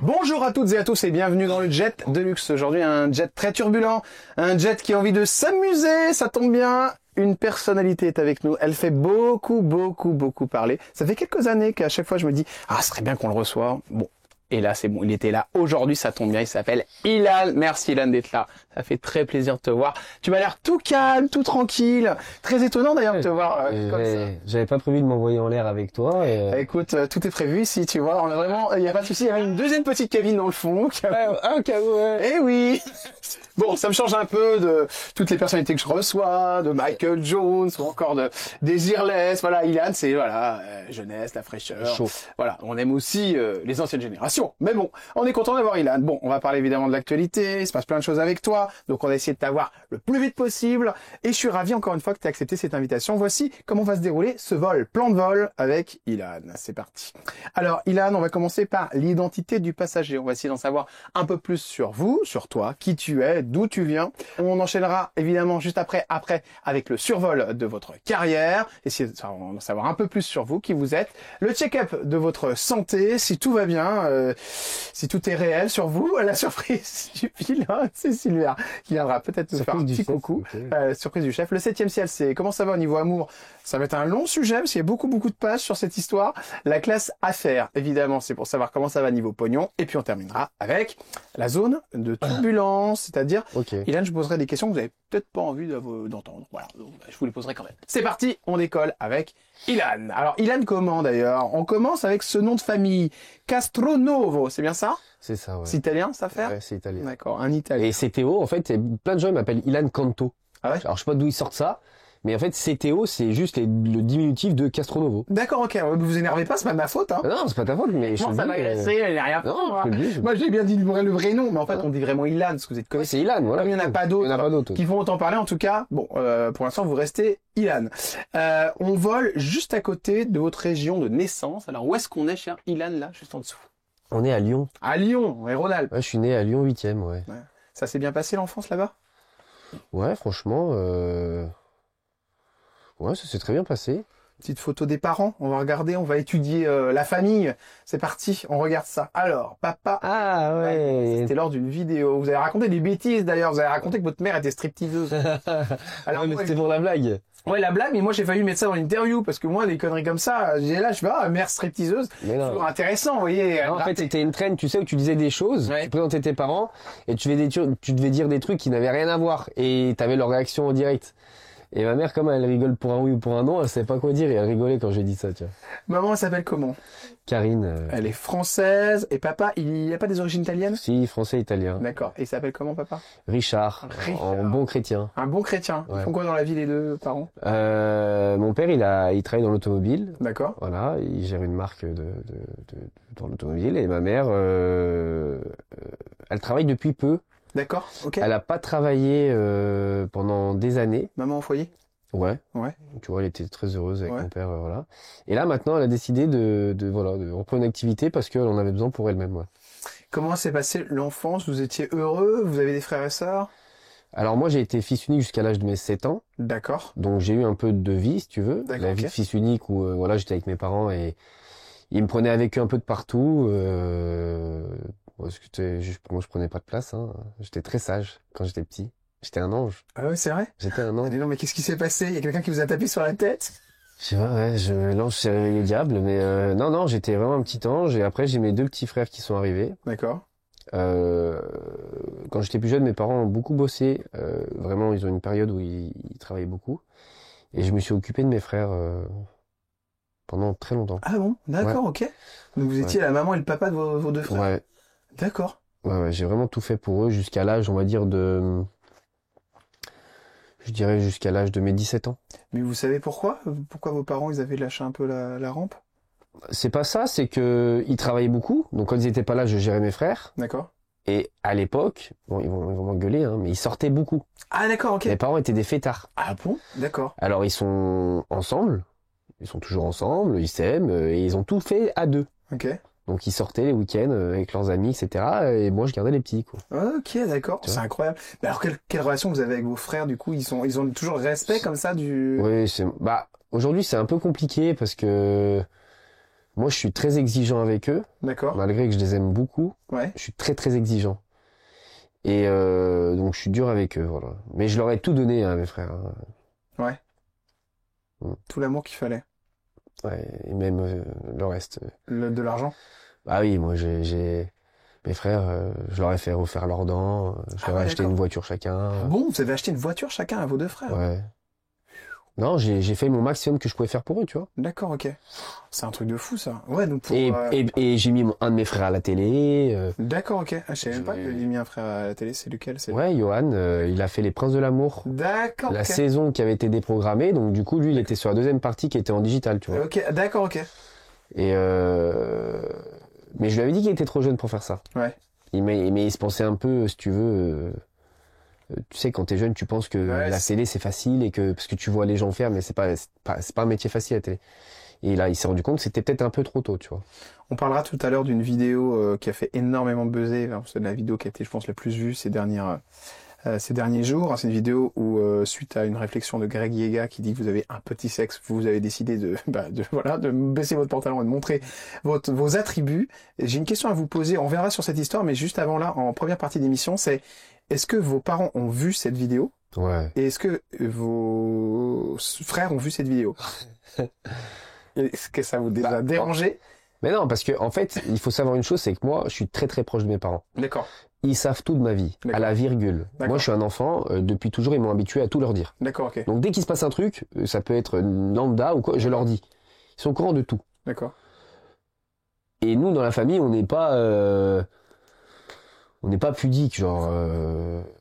Bonjour à toutes et à tous et bienvenue dans le Jet de Luxe. Aujourd'hui, un jet très turbulent, un jet qui a envie de s'amuser, ça tombe bien. Une personnalité est avec nous, elle fait beaucoup parler. Ça fait quelques années qu'à chaque fois je me dis « Ah, ce serait bien qu'on le reçoive ». Bon, et là c'est bon, il était là. Aujourd'hui, ça tombe bien, il s'appelle Ilan. Merci Ilan d'être là, ça fait très plaisir de te voir. Tu m'as l'air tout calme, tout tranquille, très étonnant d'ailleurs de te voir comme ça. J'avais pas prévu de m'envoyer en l'air avec toi. Écoute, tout est prévu ici, tu vois, on a vraiment, il n'y a pas de souci, il y avait une deuxième petite cabine dans le fond. Un caveau, ouais. Eh oui. Bon, ça me change un peu de toutes les personnalités que je reçois, de Michael Jones ou encore de Desireless. Voilà, Ilan, c'est jeunesse, la fraîcheur. Chaud. Voilà, on aime aussi les anciennes générations. Mais bon, on est content d'avoir Ilan. Bon, on va parler évidemment de l'actualité, il se passe plein de choses avec toi, donc on va essayer de t'avoir le plus vite possible. Et je suis ravi encore une fois que tu aies accepté cette invitation. Voici comment va se dérouler ce vol, plan de vol avec Ilan. C'est parti. Alors Ilan, on va commencer par l'identité du passager. On va essayer d'en savoir un peu plus sur vous, sur toi, qui tu es, d'où tu viens. On enchaînera évidemment juste après avec le survol de votre carrière, essayer d'en savoir un peu plus sur vous, qui vous êtes, le check-up de votre santé, si tout va bien, si tout est réel sur vous, la surprise du pilote, c'est Sylvia qui viendra peut-être nous faire un petit coucou. Okay. Surprise du chef. Le 7e ciel, c'est comment ça va au niveau amour? Ça va être un long sujet parce qu'il y a beaucoup de pages sur cette histoire. La classe affaires, évidemment, c'est pour savoir comment ça va niveau pognon. Et puis on terminera avec la zone de turbulence, c'est-à-dire, Ilan, je poserai des questions que vous avez peut-être pas envie d'entendre. Voilà, donc, je vous les poserai quand même. C'est parti, on décolle avec Ilan. Alors Ilan comment d'ailleurs? On commence avec ce nom de famille, Castronovo, c'est bien ça? C'est ça, ouais. C'est italien, ça fait? Ouais, c'est italien. D'accord, un italien. Et CTO, en fait, plein de gens m'appellent Ilan Canto. Ah ouais? Alors je sais pas d'où ils sortent ça, mais en fait CTO c'est juste le diminutif de Castronovo. D'accord, ok. Vous énervez pas, c'est pas de ma faute, hein. Non, c'est pas ta faute, mais je ça m'a agressé, il n'y a rien. Non, moi j'ai bien dit le vrai nom, mais en fait on dit vraiment Ilan, parce que vous êtes connu. C'est Ilan, voilà. Comme il n'y en a pas d'autres qui vont autant parler, en tout cas, bon, pour l'instant vous restez Ilan. On vole juste à côté de votre région de naissance. Alors où est-ce qu'on est, cher Ilan, là, juste en dessous? On est à Lyon. À Lyon, et Rhône-Alpes. Ouais, je suis né à Lyon 8e, ouais. Ça s'est bien passé l'enfance là-bas? Ouais, franchement, ouais, ça s'est très bien passé. Petite photo des parents, on va regarder, on va étudier la famille. C'est parti, on regarde ça. Alors, papa... Ah ouais. C'était lors d'une vidéo. Vous avez raconté des bêtises d'ailleurs, vous avez raconté que votre mère était stripteaseuse. Alors, ouais, mais c'était pour la blague. Ouais, la blague, mais moi j'ai failli mettre ça dans l'interview, parce que moi, des conneries comme ça, j'ai là, je fais, mère stripteaseuse. C'est toujours intéressant, vous voyez. Non, en fait, c'était une traîne, tu sais, où tu disais des choses, tu présentais tes parents, et tu devais dire des trucs qui n'avaient rien à voir, et t'avais leur réaction en direct. Et ma mère, comme elle rigole pour un oui ou pour un non, elle savait pas quoi dire et elle rigolait quand j'ai dit ça, tiens. Maman, elle s'appelle comment? Karine. Elle est française. Et papa, il a pas des origines italiennes? Si, français, italien. D'accord. Et il s'appelle comment, papa? Richard. En bon chrétien. Un bon chrétien. Ouais. Ils font quoi dans la vie, les deux parents? Mon père, il travaille dans l'automobile. D'accord. Voilà, il gère une marque dans l'automobile. Et ma mère, elle travaille depuis peu. D'accord, ok. Elle a pas travaillé pendant des années. Maman au foyer? Ouais. Tu vois, elle était très heureuse avec mon père, voilà. Et là, maintenant, elle a décidé de reprendre une activité parce qu'elle en avait besoin pour elle-même, ouais. Comment s'est passée l'enfance? Vous étiez heureux? Vous avez des frères et sœurs? Alors moi, j'ai été fils unique jusqu'à l'âge de mes 7 ans. D'accord. Donc j'ai eu un peu de vie, si tu veux. La vie de fils unique où, voilà, j'étais avec mes parents et ils me prenaient avec eux un peu de partout. Parce que moi, je prenais pas de place, hein. J'étais très sage quand j'étais petit. J'étais un ange. Ah ouais, c'est vrai? J'étais un ange. Non, mais qu'est-ce qui s'est passé? Il y a quelqu'un qui vous a tapé sur la tête? Je sais pas, ouais, l'ange s'est réveillé le diable, mais non, j'étais vraiment un petit ange. Et après, j'ai mes 2 petits frères qui sont arrivés. D'accord. Quand j'étais plus jeune, mes parents ont beaucoup bossé. Vraiment, ils ont une période où ils travaillaient beaucoup. Et je me suis occupé de mes frères pendant très longtemps. Ah bon? D'accord, ok. Donc vous étiez la maman et le papa de vos 2 frères? Ouais. D'accord. Ouais, j'ai vraiment tout fait pour eux jusqu'à l'âge, on va dire, je dirais jusqu'à l'âge de mes 17 ans. Mais vous savez pourquoi? Pourquoi vos parents, ils avaient lâché un peu la rampe? C'est pas ça, c'est que ils travaillaient beaucoup. Donc quand ils étaient pas là, je gérais mes frères. D'accord. Et à l'époque, bon, ils vont m'engueuler, hein, mais ils sortaient beaucoup. Ah d'accord, ok. Mes parents étaient des fêtards. Ah bon? D'accord. Alors ils sont ensemble, ils sont toujours ensemble, ils s'aiment, et ils ont tout fait à 2. Ok. Donc ils sortaient les week-ends avec leurs amis, etc. Et moi je gardais les petits, quoi. Ok, d'accord. C'est incroyable. Mais alors quelle relation vous avez avec vos frères du coup? Ils ont toujours le respect comme ça du... Oui, Aujourd'hui, c'est un peu compliqué parce que moi, je suis très exigeant avec eux. D'accord. Malgré que je les aime beaucoup. Ouais. Je suis très, très exigeant. Et donc, je suis dur avec eux, voilà. Mais je leur ai tout donné, hein, mes frères. Hein. Ouais. Tout l'amour qu'il fallait. Ouais, et même le reste. De l'argent? Bah oui, moi, mes frères, je leur ai fait refaire leurs dents. Je leur ai acheté une voiture chacun. Bon, vous avez acheté une voiture chacun à vos 2 frères? Ouais. Non, j'ai fait mon maximum que je pouvais faire pour eux, tu vois. D'accord, ok. C'est un truc de fou, ça. Ouais, donc pour... Et j'ai mis un de mes frères à la télé. D'accord, ok. Ah, je savais même pas que j'avais mis un frère à la télé. C'est lequel? Ouais, Johan, il a fait Les Princes de l'amour. D'accord, La saison qui avait été déprogrammée, donc du coup, lui, il était sur la deuxième partie qui était en digital, tu vois. Ok, d'accord, ok. Et mais je lui avais dit qu'il était trop jeune pour faire ça. Ouais. Mais il se pensait un peu, si tu veux... Tu sais, quand t'es jeune, tu penses que la télé c'est facile et que parce que tu vois les gens faire, mais c'est pas un métier facile la télé. Et là, il s'est rendu compte que c'était peut-être un peu trop tôt, tu vois. On parlera tout à l'heure d'une vidéo qui a fait énormément buzzer. C'est la vidéo qui a été, je pense, la plus vue ces derniers jours. C'est une vidéo où, suite à une réflexion de Greg Yega qui dit que vous avez un petit sexe, vous avez décidé de baisser votre pantalon et de montrer vos attributs. J'ai une question à vous poser. On reviendra sur cette histoire, mais juste avant là, en première partie d'émission, c'est est-ce que vos parents ont vu cette vidéo? Ouais. Et est-ce que vos frères ont vu cette vidéo? Est-ce que ça vous a dérangé? Mais non, parce que en fait, il faut savoir une chose, c'est que moi, je suis très très proche de mes parents. D'accord. Ils savent tout de ma vie, à la virgule. Moi, je suis un enfant, depuis toujours, ils m'ont habitué à tout leur dire. D'accord, ok. Donc dès qu'il se passe un truc, ça peut être lambda ou quoi, je leur dis. Ils sont au courant de tout. D'accord. Et nous, dans la famille, on n'est pas pudique, genre.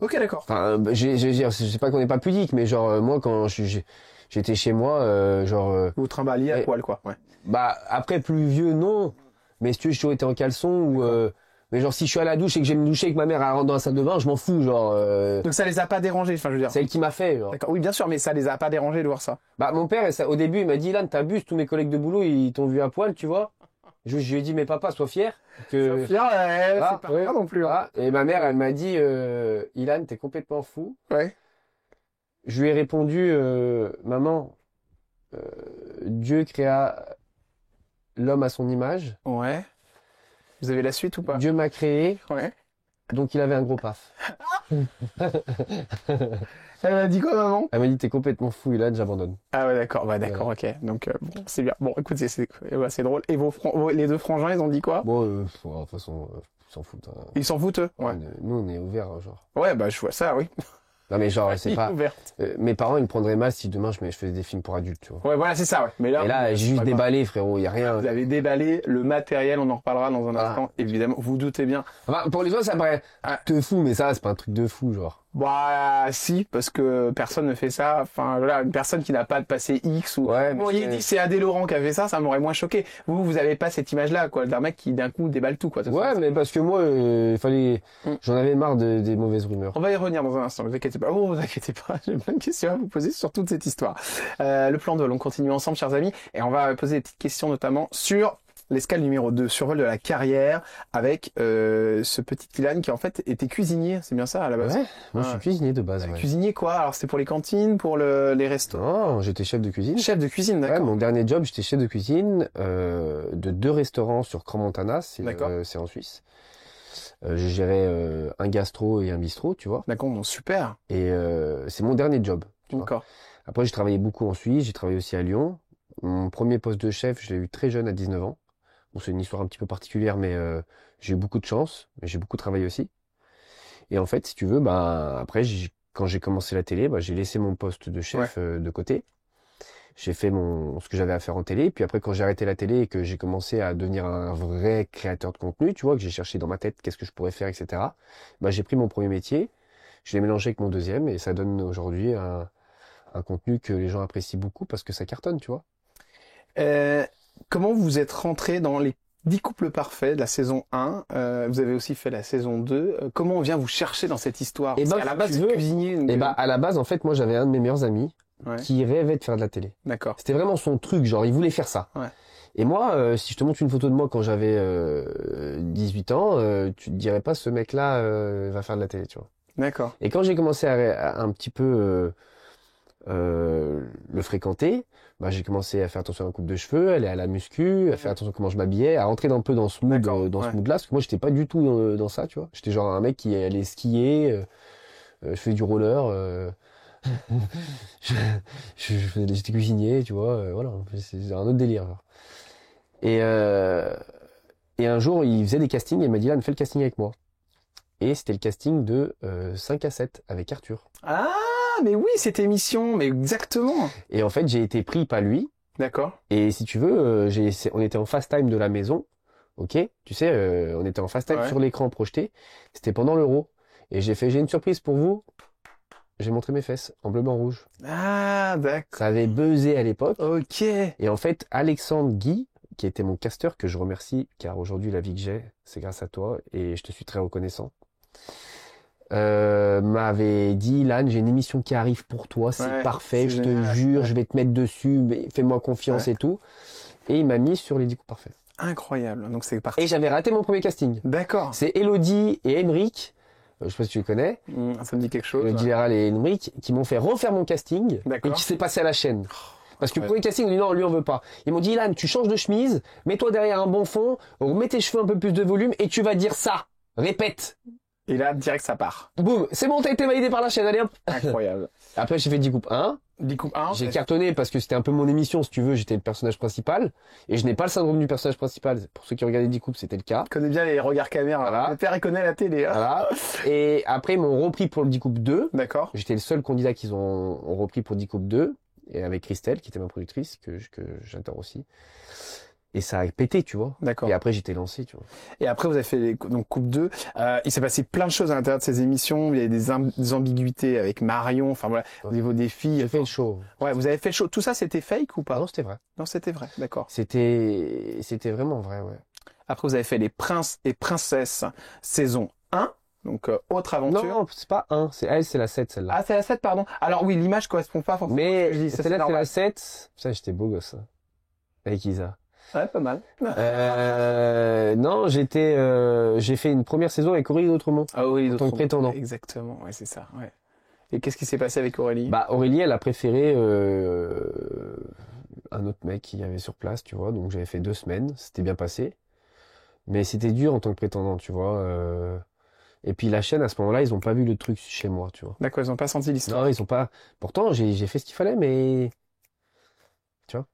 Ok, d'accord. Enfin, je sais pas qu'on n'est pas pudique, mais genre moi quand j'étais chez moi, genre. Vous trimballiez à poil, quoi. Ouais. Bah après plus vieux non, mais si tu veux, j'ai toujours été en caleçon ou. Mais genre si je suis à la douche et que j'ai me doucher et que ma mère elle rentre dans la salle de bain, je m'en fous, genre. Donc ça les a pas dérangés, enfin je veux dire. C'est elle qui m'a fait. Genre. D'accord. Oui, bien sûr, mais ça les a pas dérangés de voir ça. Bah mon père, au début, il m'a dit Ilan, t'abuses, tous mes collègues de boulot ils t'ont vu à poil, tu vois. Je lui ai dit mais papa, sois fier. Sois fier, c'est pas fier non plus. Hein. Et ma mère, elle m'a dit Ilan, t'es complètement fou. Ouais. Je lui ai répondu maman, Dieu créa l'homme à son image. Ouais. Vous avez la suite ou pas? Dieu m'a créé. Ouais. Donc il avait un gros paf. Elle m'a dit quoi, maman? Elle m'a dit t'es complètement fou, Ilan, j'abandonne. Ah ouais, d'accord, ouais, d'accord, ok. Donc bon, c'est bien. Bon, écoute, c'est drôle. Et les 2 frangins, ils ont dit quoi? Bon, de toute façon, ils s'en foutent. Hein. Ils s'en foutent, eux? Ouais. Nous, on est ouverts, genre. Ouais, bah je vois ça, oui. Non mais genre c'est pas. Ouverte. Mes parents ils me prendraient mal si demain je faisais des films pour adultes, tu vois. Ouais, voilà, c'est ça, ouais. Mais et là j'ai juste déballé, frérot, il y a rien. Vous avez déballé le matériel, on en reparlera dans un instant. Évidemment, vous doutez bien. Enfin, pour les autres ça paraît de fou, mais ça c'est pas un truc de fou, genre. Bah si, parce que personne ne fait ça. Enfin voilà, une personne qui n'a pas de passé X ou. Ouais. Bon, il dit c'est Adé Laurent qui a fait ça, ça m'aurait moins choqué. Vous avez pas cette image-là, quoi, d'un mec qui d'un coup déballe tout, quoi. Ouais, mais parce que moi, j'en avais marre des mauvaises rumeurs. On va y revenir dans un instant. Vous inquiétez pas. Oh, vous inquiétez pas. J'ai plein de questions à vous poser sur toute cette histoire. Le plan de vol, on continue ensemble, chers amis, et on va poser des petites questions notamment sur l'escale numéro 2, survol de la carrière, avec ce petit Ilan qui en fait était cuisinier, c'est bien ça à la base? Ouais, moi je suis cuisinier de base. Ouais. Cuisinier quoi? Alors c'était pour les cantines, pour les restos? Non, j'étais chef de cuisine. Chef de cuisine, d'accord. Ouais, mon dernier job, j'étais chef de cuisine de 2 restaurants sur Crans-Montana, c'est en Suisse. Je gérais un gastro et un bistrot, tu vois. D'accord, bon, super. Et c'est mon dernier job. D'accord. Après j'ai travaillé beaucoup en Suisse, j'ai travaillé aussi à Lyon. Mon premier poste de chef, je l'ai eu très jeune à 19 ans. Bon, c'est une histoire un petit peu particulière, mais j'ai eu beaucoup de chance, mais j'ai beaucoup travaillé aussi. Et en fait, si tu veux, bah après, quand j'ai commencé la télé, bah, j'ai laissé mon poste de chef de côté. J'ai fait ce que j'avais à faire en télé. Puis après, quand j'ai arrêté la télé et que j'ai commencé à devenir un vrai créateur de contenu, tu vois, que j'ai cherché dans ma tête qu'est-ce que je pourrais faire, etc. Bah, j'ai pris mon premier métier, je l'ai mélangé avec mon deuxième, et ça donne aujourd'hui un contenu que les gens apprécient beaucoup parce que ça cartonne, tu vois. Comment vous êtes rentré dans les 10 couples parfaits de la saison 1 vous avez aussi fait la saison 2. Comment on vient vous chercher dans cette histoire? Et à la base, vous cuisinier. Et bah, à la base, en fait, moi, j'avais un de mes meilleurs amis qui rêvait de faire de la télé. D'accord. C'était vraiment son truc, genre, il voulait faire ça. Ouais. Et moi, si je te montre une photo de moi quand j'avais 18 ans, tu te dirais pas, ce mec-là va faire de la télé, tu vois. D'accord. Et quand j'ai commencé à un petit peu le fréquenter, bah j'ai commencé à faire attention à la coupe de cheveux, à aller à la muscu, à faire attention à comment je m'habillais, à rentrer un peu dans ce mood, ce mood-là, parce que moi j'étais pas du tout dans ça, tu vois. J'étais genre un mec qui allait skier, je fais du roller, j'étais cuisinier, tu vois, voilà, c'est un autre délire. Genre. Et un jour, il faisait des castings et il m'a dit là, fais le casting avec moi. Et c'était le casting de 5 à 7 avec Arthur. Ah, mais oui, cette émission, mais exactement. Et en fait, j'ai été pris par lui. D'accord. Et si tu veux, on était en fast time de la maison, ok. Tu sais, on était en fast time sur l'écran projeté. C'était pendant l'Euro. Et j'ai une surprise pour vous. J'ai montré mes fesses en bleu, blanc, rouge. Ah, d'accord. Ça avait buzzé à l'époque. Ok. Et en fait, Alexandre Guy, qui était mon casteur, que je remercie, car aujourd'hui, la vie que j'ai, c'est grâce à toi, et je te suis très reconnaissant, m'avait dit, Lan, j'ai une émission qui arrive pour toi, c'est parfait, je te jure, je vais te mettre dessus, mais fais-moi confiance et tout. Et il m'a mis sur les 10 coups parfaits. Incroyable. Donc c'est parti. Et j'avais raté mon premier casting. D'accord. C'est Elodie et Emeric, je sais pas si tu les connais. Ça me dit quelque chose. Elodie Léral et Emeric, qui m'ont fait refaire mon casting, et qui s'est passé à la chaîne. Parce que le premier casting, on dit non, lui on veut pas. Ils m'ont dit, Lan, tu changes de chemise, mets-toi derrière un bon fond, mets tes cheveux un peu plus de volume, et tu vas dire ça. Répète. Et là, direct, ça part. Boum, c'est bon, t'as été validé par la chaîne, allez hop. Incroyable. Après, j'ai fait 10 coupes 1. 10 coupes 1. J'ai cartonné parce que c'était un peu mon émission, si tu veux, j'étais le personnage principal. Et je n'ai pas le syndrome du personnage principal. Pour ceux qui regardaient 10 coupes, c'était le cas. Je connais bien les regards caméra. Voilà. Le père, il connaît la télé. Hein. Voilà. Et après, ils m'ont repris pour le 10 coupes 2. D'accord. J'étais le seul candidat qu'ils ont repris pour 10 coupes 2. Et avec Christelle, qui était ma productrice, que j'adore aussi. Et ça a pété, tu vois. D'accord. Et après, j'étais lancé, tu vois. Et après, vous avez fait donc Coupe 2. Il s'est passé plein de choses à l'intérieur de ces émissions. Il y a des ambiguïtés avec Marion. Enfin voilà, au niveau des filles. J'ai fait le show. Ouais, vous avez fait le show. Tout ça, c'était fake ou pas? Non, c'était vrai. Non, c'était vrai. D'accord. C'était vraiment vrai, ouais. Après, vous avez fait les Princes et Princesses saison 1. Donc, autre aventure. Non, c'est pas 1. C'est la 7, celle-là. Ah, c'est la 7, pardon. Alors oui, l'image correspond pas forcément. Mais celle-là, c'est la 7. Ça, j'étais beau gosse. Hein. Avec Isa. Ouais, pas mal. Non, j'ai fait une première saison avec Aurélie Autrement. Ah oui, en tant que prétendant. Exactement, ouais, c'est ça, ouais. Et qu'est-ce qui s'est passé avec Aurélie? Bah, Aurélie, elle a préféré, un autre mec qui y avait sur place, tu vois. Donc, j'avais fait 2 semaines. C'était bien passé. Mais c'était dur en tant que prétendant, tu vois. Et puis, la chaîne, à ce moment-là, ils ont pas vu le truc chez moi, tu vois. D'accord, ils ont pas senti l'histoire. Non, ils ont pas. Pourtant, j'ai fait ce qu'il fallait, mais, tu vois.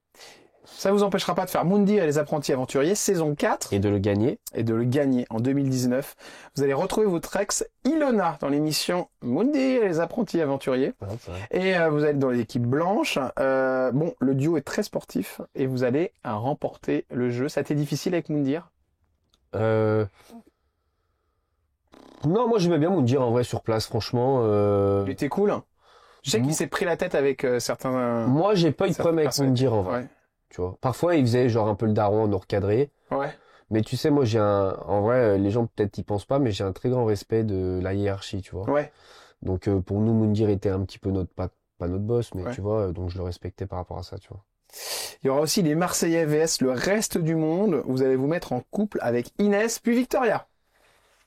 Ça vous empêchera pas de faire Moundir et les apprentis aventuriers, saison 4. Et de le gagner. Et de le gagner en 2019. Vous allez retrouver votre ex Ilona dans l'émission Moundir et les apprentis aventuriers. Ah, c'est vrai. Et vous allez dans l'équipe blanche. Bon, le duo est très sportif et vous allez remporter le jeu. Ça a été difficile avec Moundir? Non, moi j'aimais bien Moundir en vrai sur place, franchement. Il était cool. Je sais qu'il s'est pris la tête avec certains... Moi j'ai pas eu de problème avec Moundir en vrai. Ouais. Tu vois. Parfois, il faisait genre un peu le daron, nous recadrer. Ouais. Mais tu sais, moi, en vrai, les gens peut-être y pensent pas, mais j'ai un très grand respect de la hiérarchie, tu vois. Ouais. Donc, pour nous, Moundir était un petit peu pas notre boss, mais tu vois, donc je le respectais par rapport à ça, tu vois. Il y aura aussi les Marseillais vs le reste du monde. Vous allez vous mettre en couple avec Inès puis Victoria.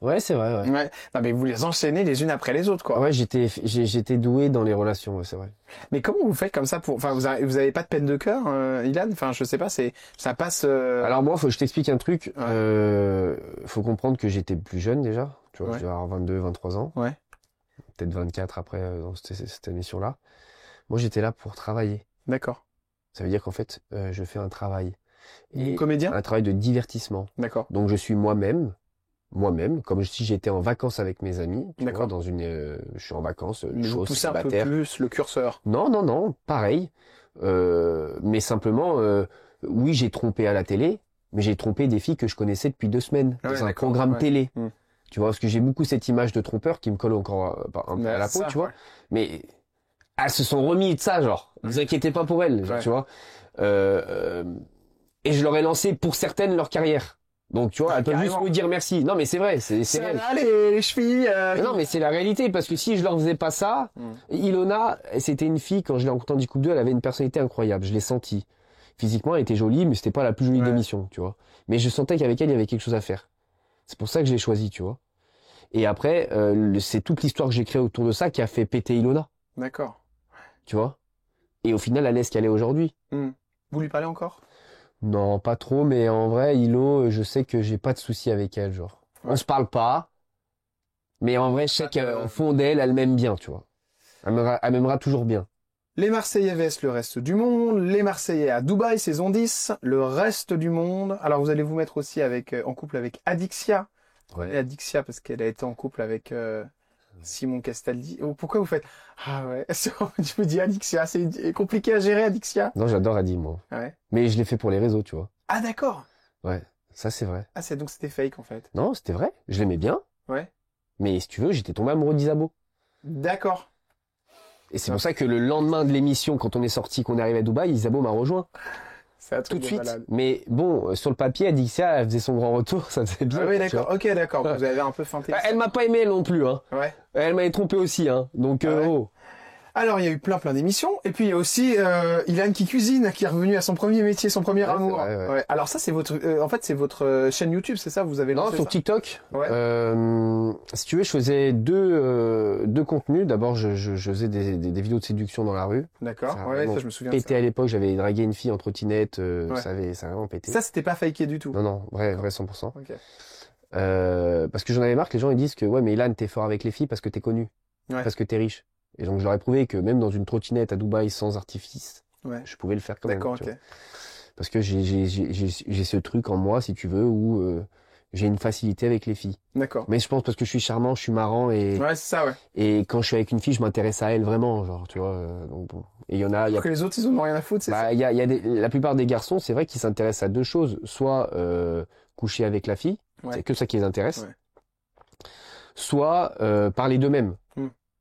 Ouais, c'est vrai, ouais. Ouais. Non, mais vous les enchaînez les unes après les autres, quoi. Ouais, j'étais doué dans les relations, ouais, c'est vrai. Mais comment vous faites comme ça enfin, vous avez pas de peine de cœur, Ilan? Enfin, je sais pas, ça passe, Alors moi, je t'explique un truc. Faut comprendre que j'étais plus jeune déjà. Tu vois, je devais avoir 22, 23 ans. Ouais. Peut-être 24 après, dans cette émission-là. Moi, j'étais là pour travailler. D'accord. Ça veut dire qu'en fait, je fais un travail. Et comédien? Un travail de divertissement. D'accord. Donc je suis moi-même, comme si j'étais en vacances avec mes amis. Tu vois, je suis en vacances, vous poussez un peu plus le curseur. Non, pareil. Mais simplement, oui, j'ai trompé à la télé, mais j'ai trompé des filles que je connaissais depuis 2 semaines dans un programme télé. Tu vois, parce que j'ai beaucoup cette image de trompeur qui me colle encore un peu à la peau, tu vois. Mais elles se sont remis de ça, genre. Vous inquiétez pas pour elles, tu vois. Et je leur ai lancé pour certaines leur carrière. Donc tu vois, elles peuvent juste me dire merci. Non mais c'est vrai, c'est réel. Les chevilles. Non mais c'est la réalité parce que si je leur faisais pas ça, Ilona, c'était une fille quand je l'ai rencontrée en 10 coupe 2, elle avait une personnalité incroyable, je l'ai senti. Physiquement, elle était jolie, mais c'était pas la plus jolie de l'émission, tu vois. Mais je sentais qu'avec elle, il y avait quelque chose à faire. C'est pour ça que je l'ai choisie, tu vois. Et après, c'est toute l'histoire que j'ai créée autour de ça qui a fait péter Ilona. D'accord. Tu vois. Et au final, elle est ce qu'elle est aujourd'hui. Vous lui parlez encore? Non, pas trop, mais en vrai, Hilo, je sais que j'ai pas de soucis avec elle, genre. On se parle pas, mais en vrai, je sais qu'au fond d'elle, elle m'aime bien, tu vois. Elle m'aimera toujours bien. Les Marseillais vs le reste du monde, les Marseillais à Dubaï, saison 10, le reste du monde. Alors vous allez vous mettre aussi en couple avec Adixia. Ouais. Et Adixia parce qu'elle a été en couple avec Simon Castaldi. Oh, pourquoi vous faites ah ouais, je me dis Adixia, c'est compliqué à gérer Adixia. Non, j'adore Adi, moi. Ouais. Mais je l'ai fait pour les réseaux, tu vois. Ah d'accord. Ouais, ça c'est vrai. Ah donc c'était fake en fait. Non, c'était vrai. Je l'aimais bien. Ouais. Mais si tu veux, j'étais tombé amoureux d'Isabeau. D'accord. Et c'est pour ça que le lendemain de l'émission, quand on est sorti, qu'on est arrivé à Dubaï, Isabeau m'a rejoint. Tout de suite. Malade. Mais bon, sur le papier, Adixia, elle faisait son grand retour, ça faisait bien. Ah oui, d'accord. Ok, d'accord. Vous avez un peu feinté. Elle m'a pas aimé elle non plus, hein. Ouais. Elle m'avait trompé aussi, hein. Donc, ouais. oh. Alors, il y a eu plein d'émissions. Et puis, il y a aussi Ilan qui cuisine, qui est revenu à son premier métier, son premier amour. Ouais. Alors ça, c'est votre... en fait, c'est votre chaîne YouTube, c'est ça? Vous avez lancé sur TikTok. Ouais. Si tu veux, je faisais deux contenus. D'abord, je faisais des vidéos de séduction dans la rue. D'accord. Ouais, ça, je me souviens. Pété à l'époque, j'avais dragué une fille en trottinette. Ça a vraiment pété. Ça, c'était pas faké du tout. Non, vrai 100%. Okay. Parce que j'en avais marre que les gens ils disent que ouais, mais Ilan, t'es fort avec les filles parce que t'es connu. Ouais. Parce que t'es riche. Et donc, je leur ai prouvé que même dans une trottinette à Dubaï sans artifice, je pouvais le faire quand même. D'accord, ok. Parce que j'ai ce truc en moi, si tu veux, où j'ai une facilité avec les filles. D'accord. Mais je pense parce que je suis charmant, je suis marrant et. Ouais, c'est ça, ouais. Et quand je suis avec une fille, je m'intéresse à elle vraiment, genre, tu vois. Donc bon. Et il y en a. Que les autres, ils en ont rien à foutre, c'est ça. Il y a la plupart des garçons, c'est vrai qu'ils s'intéressent à deux choses. Soit coucher avec la fille, c'est que ça qui les intéresse. Ouais. Soit parler d'eux-mêmes.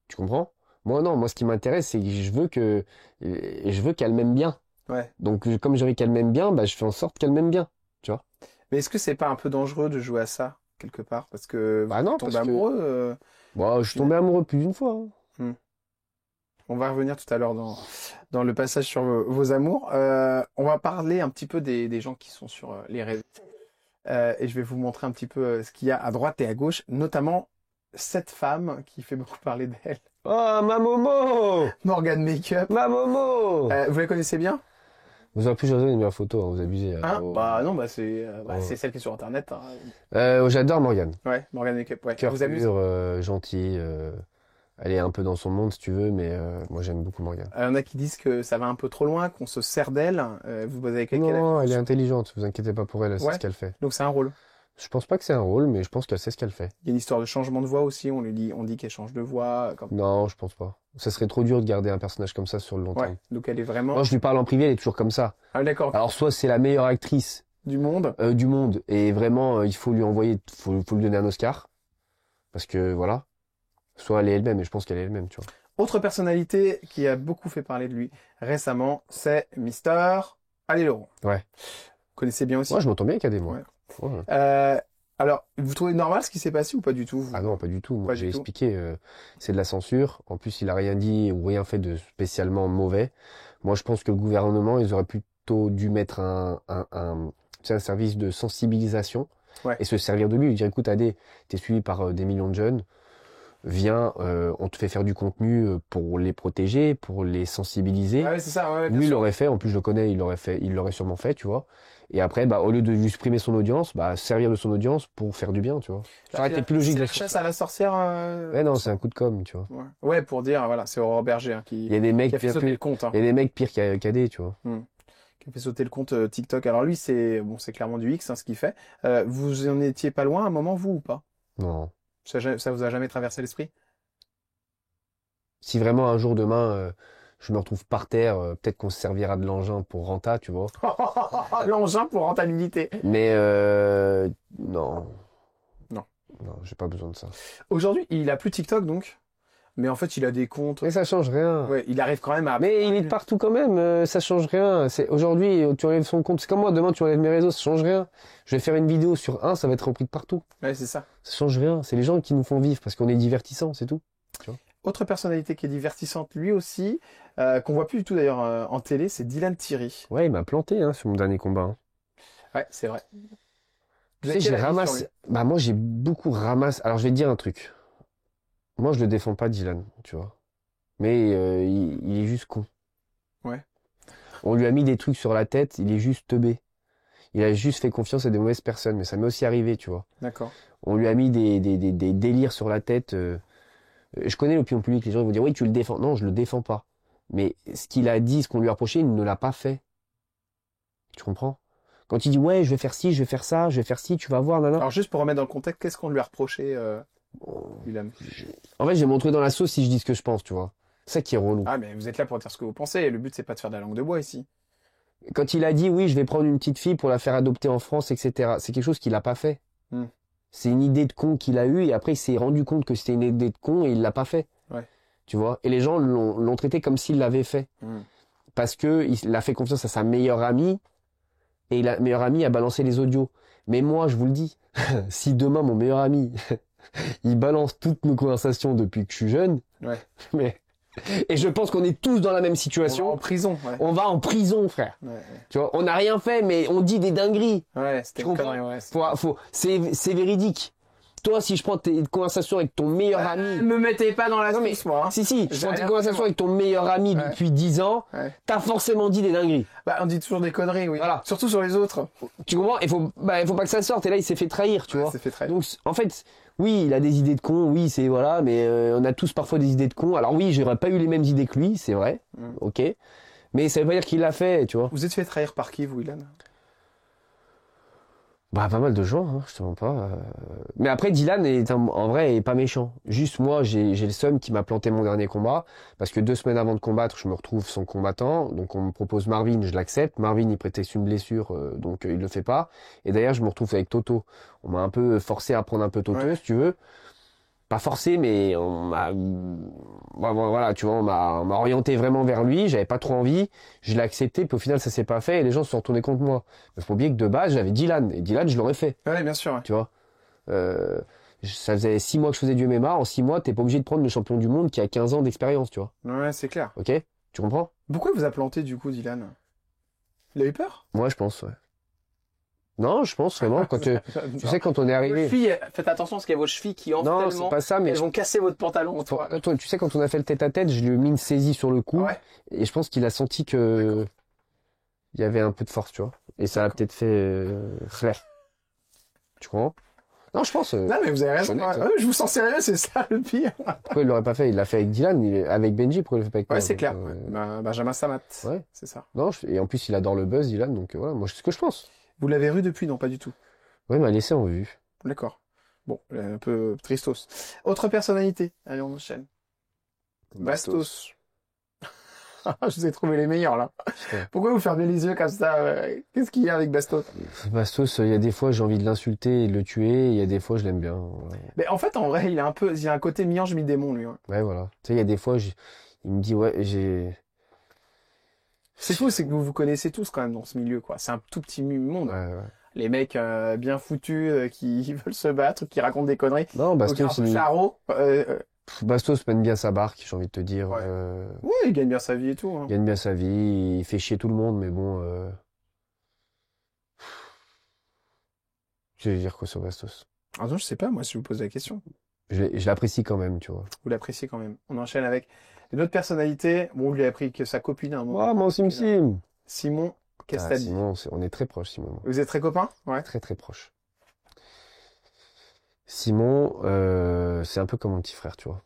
Tu comprends? Moi, ce qui m'intéresse, c'est que je veux qu'elle m'aime bien. Ouais. Donc, comme je veux qu'elle m'aime bien, je fais en sorte qu'elle m'aime bien, tu vois. Mais est-ce que c'est pas un peu dangereux de jouer à ça, quelque part? Parce que vous tombez amoureux je suis tombé amoureux plus d'une fois. Hein. On va revenir tout à l'heure dans le passage sur vos amours. On va parler un petit peu des gens qui sont sur les réseaux. Et je vais vous montrer un petit peu ce qu'il y a à droite et à gauche, notamment cette femme qui fait beaucoup parler d'elle. Oh, ma Momo! Morgane Makeup. Ma Momo! Vous la connaissez bien? Vous aurez plus choisi une meilleure photo, hein, vous abusez. C'est celle qui est sur Internet. J'adore Morgane. Ouais, Morgane Makeup, ouais. Cœur pur, gentil. Elle est un peu dans son monde, si tu veux, mais moi, j'aime beaucoup Morgane. Il y en a qui disent que ça va un peu trop loin, qu'on se sert d'elle. Vous avez quelqu'un? Non, elle est intelligente, vous inquiétez pas pour elle, c'est ce qu'elle fait. Donc c'est un rôle. Je pense pas que c'est un rôle, mais je pense qu'elle sait ce qu'elle fait. Il y a une histoire de changement de voix aussi, on dit qu'elle change de voix. Non, je pense pas. Ça serait trop dur de garder un personnage comme ça sur le long terme. Donc elle est vraiment... Moi, je lui parle en privé, elle est toujours comme ça. Ah d'accord. Alors soit c'est la meilleure actrice du monde, et vraiment il faut lui donner un Oscar, parce que voilà. Soit elle est elle-même, et je pense qu'elle est elle-même, tu vois. Autre personnalité qui a beaucoup fait parler de lui récemment, c'est Mister Allez Laurent. Ouais. Vous connaissez bien aussi? Moi, je m'entends bien avec Adé, moi. Ouais. Alors, vous trouvez normal ce qui s'est passé ou pas du tout? Ah non, pas du tout. Moi, j'ai expliqué, c'est de la censure. En plus, il a rien dit ou rien fait de spécialement mauvais. Moi, je pense que le gouvernement, ils auraient plutôt dû mettre un service de sensibilisation et se servir de lui. Lui dire, écoute, Adé, t'es suivi par des millions de jeunes. Viens, on te fait faire du contenu pour les protéger, pour les sensibiliser. Ah ouais, c'est ça, ouais, lui, il l'aurait fait. En plus, je le connais, il l'aurait sûrement fait, tu vois. Et après, au lieu de lui supprimer son audience, servir de son audience pour faire du bien, tu vois. Ça aurait été plus logique. C'est la chasse à la sorcière. Ouais, non, c'est un coup de com', tu vois. Ouais, pour dire, voilà, c'est Aurore Berger qui. Il y a des mecs qui a fait sauter le compte. Il y a des mecs pires qu'Adé, tu vois. Qui a fait sauter le compte TikTok. Alors lui, c'est clairement du X, ce qu'il fait. Vous en étiez pas loin à un moment, vous ou pas? Non. Ça vous a jamais traversé l'esprit? Si vraiment un jour demain, je me retrouve par terre, peut-être qu'on se servira de l'engin pour renta, tu vois. L'engin pour rentabilité. Mais non. Non, j'ai pas besoin de ça. Aujourd'hui, il a plus TikTok donc. Mais en fait, il a des comptes. Mais ça change rien. Ouais, il arrive quand même à. Mais il est partout quand même. Ça change rien. Aujourd'hui, tu enlèves son compte. C'est comme moi. Demain, tu enlèves mes réseaux. Ça change rien. Je vais faire une vidéo sur un, ça va être repris de partout. Ouais, c'est ça. Ça change rien. C'est les gens qui nous font vivre parce qu'on est divertissant, c'est tout. Tu vois. Autre personnalité qui est divertissante, lui aussi, qu'on voit plus du tout d'ailleurs en télé, c'est Dylan Thierry. Ouais, il m'a planté sur mon dernier combat. Hein. Ouais, c'est vrai. Tu sais, j'ai ramassé. Moi, j'ai beaucoup ramassé. Alors, je vais te dire un truc. Moi, je le défends pas, Dylan, tu vois. Mais il est juste con. Ouais. On lui a mis des trucs sur la tête, il est juste teubé. Il a juste fait confiance à des mauvaises personnes, mais ça m'est aussi arrivé, tu vois. D'accord. On lui a mis des délires sur la tête. Je connais l'opinion publique, les gens vont dire oui, tu le défends. Non, je le défends pas. Mais ce qu'il a dit, ce qu'on lui a reproché, il ne l'a pas fait. Tu comprends? Quand il dit ouais, je vais faire ci, je vais faire ça, je vais faire ci, tu vas voir, nana. Alors juste pour remettre dans le contexte, qu'est-ce qu'on lui a reproché, Ilan? En fait, je vais me retrouver dans la sauce si je dis ce que je pense, tu vois. C'est ça qui est relou. Ah, mais vous êtes là pour dire ce que vous pensez, et le but c'est pas de faire de la langue de bois ici. Quand il a dit oui, je vais prendre une petite fille pour la faire adopter en France, etc. C'est quelque chose qu'il a pas fait. C'est une idée de con qu'il a eue et après il s'est rendu compte que c'était une idée de con et il l'a pas fait. Ouais. Tu vois. Et les gens l'ont traité comme s'il l'avait fait. Parce que il a fait confiance à sa meilleure amie et la meilleure amie a balancé les audios. Mais moi, je vous le dis, si demain mon meilleur ami il balance toutes nos conversations depuis que je suis jeune, mais et je pense qu'on est tous dans la même situation. On va en prison. On va en prison, frère. Tu vois, on n'a rien fait, mais on dit des dingueries. Ouais, c'était une connerie, c'est véridique. Toi, si je prends tes conversations avec ton meilleur ami... Me mettez pas dans la sauce, moi. Hein. Si, je prends tes conversations avec ton meilleur ami depuis 10 ans, t'as forcément dit des dingueries. Bah, on dit toujours des conneries, oui. Voilà. Surtout sur les autres. Tu comprends? Il faut pas que ça sorte. Et là, il s'est fait trahir, tu vois. Il s'est fait trahir. Donc, en fait, oui, il a des idées de con, oui, c'est, voilà, mais on a tous parfois des idées de con. Alors oui, j'aurais pas eu les mêmes idées que lui, c'est vrai. Ok. Mais ça veut pas dire qu'il l'a fait, tu vois. Vous êtes fait trahir par qui, vous, Ilan? Bah, pas mal de gens, hein, je te mens pas. Mais après, Dylan en vrai, est pas méchant. Juste moi, j'ai le seum qui m'a planté mon dernier combat. Parce que 2 semaines avant de combattre, je me retrouve son combattant. Donc on me propose Marvin, je l'accepte. Marvin, il prétexte une blessure, donc il le fait pas. Et d'ailleurs, je me retrouve avec Toto. On m'a un peu forcé à prendre un peu Toto, si tu veux. Pas forcé, mais on m'a, voilà, tu vois, on m'a orienté vraiment vers lui. J'avais pas trop envie. Je l'ai accepté, puis au final, ça s'est pas fait et les gens se sont retournés contre moi. Il faut oublier que de base, j'avais Dylan. Et Dylan, je l'aurais fait. Ouais, bien sûr. Tu vois. Ça faisait 6 mois que je faisais du MMA. En 6 mois, t'es pas obligé de prendre le champion du monde qui a 15 ans d'expérience, tu vois. Ouais, c'est clair. Ok? Tu comprends? Pourquoi il vous a planté, du coup, Dylan? Il a eu peur? Moi, je pense, ouais. Non, je pense vraiment quand tu sais quand on est arrivé. Vos chevilles, faites attention parce qu'il y a vos chevilles qui enflent tellement. Non, c'est pas ça, mais elles vont casser votre pantalon. Toi, tu sais quand on a fait le tête-à-tête, je lui ai mis une saisie sur le cou et je pense qu'il a senti que il y avait un peu de force, tu vois. Et ça a peut-être fait flair. Tu comprends? Non, je pense. Non, mais vous avez raison. Je vous sens sérieux, c'est ça le pire. Pourquoi il l'aurait pas fait? Il l'a fait avec Dylan, avec Benji, pourquoi il le fait pas avec moi? Ouais, c'est clair. Benjamin Samat. Ouais. C'est ça. Non, et en plus, il adore le buzz, Dylan, donc voilà, moi, c'est ce que je pense. Vous l'avez vu depuis? Non, pas du tout. Ouais, il m'a laissé en vue. D'accord. Bon, un peu tristos. Autre personnalité. Allez, on enchaîne. Bastos. Je vous ai trouvé les meilleurs, là. Pourquoi vous fermez les yeux comme ça? Qu'est-ce qu'il y a avec Bastos? Bastos, il y a des fois, j'ai envie de l'insulter et de le tuer, et il y a des fois, je l'aime bien. Ouais. Mais en fait, en vrai, il a un côté mi-ange, mi-démon, lui. Ouais, voilà. Tu sais, il y a des fois, il me dit, ouais, C'est fou, c'est que vous vous connaissez tous quand même dans ce milieu, quoi. C'est un tout petit monde. Ouais. Les mecs bien foutus qui veulent se battre, qui racontent des conneries. Non, Bastos, Bastos mène bien sa barque, j'ai envie de te dire. Ouais, il gagne bien sa vie et tout. Hein. Il gagne bien sa vie, il fait chier tout le monde, mais bon... Je vais dire quoi sur Bastos? Ah non, je sais pas, moi, si je vous pose la question. Je l'apprécie quand même, tu vois. Vous l'appréciez quand même. On enchaîne avec une autre personnalité. Bon, on lui a appris que sa copine à un moment. Ah, mon Sim. Simon, qu'est-ce que t'as dit? Simon, on est très proches, Simon. Vous êtes très copains? Ouais. Très, très proches. Simon, c'est un peu comme mon petit frère, tu vois.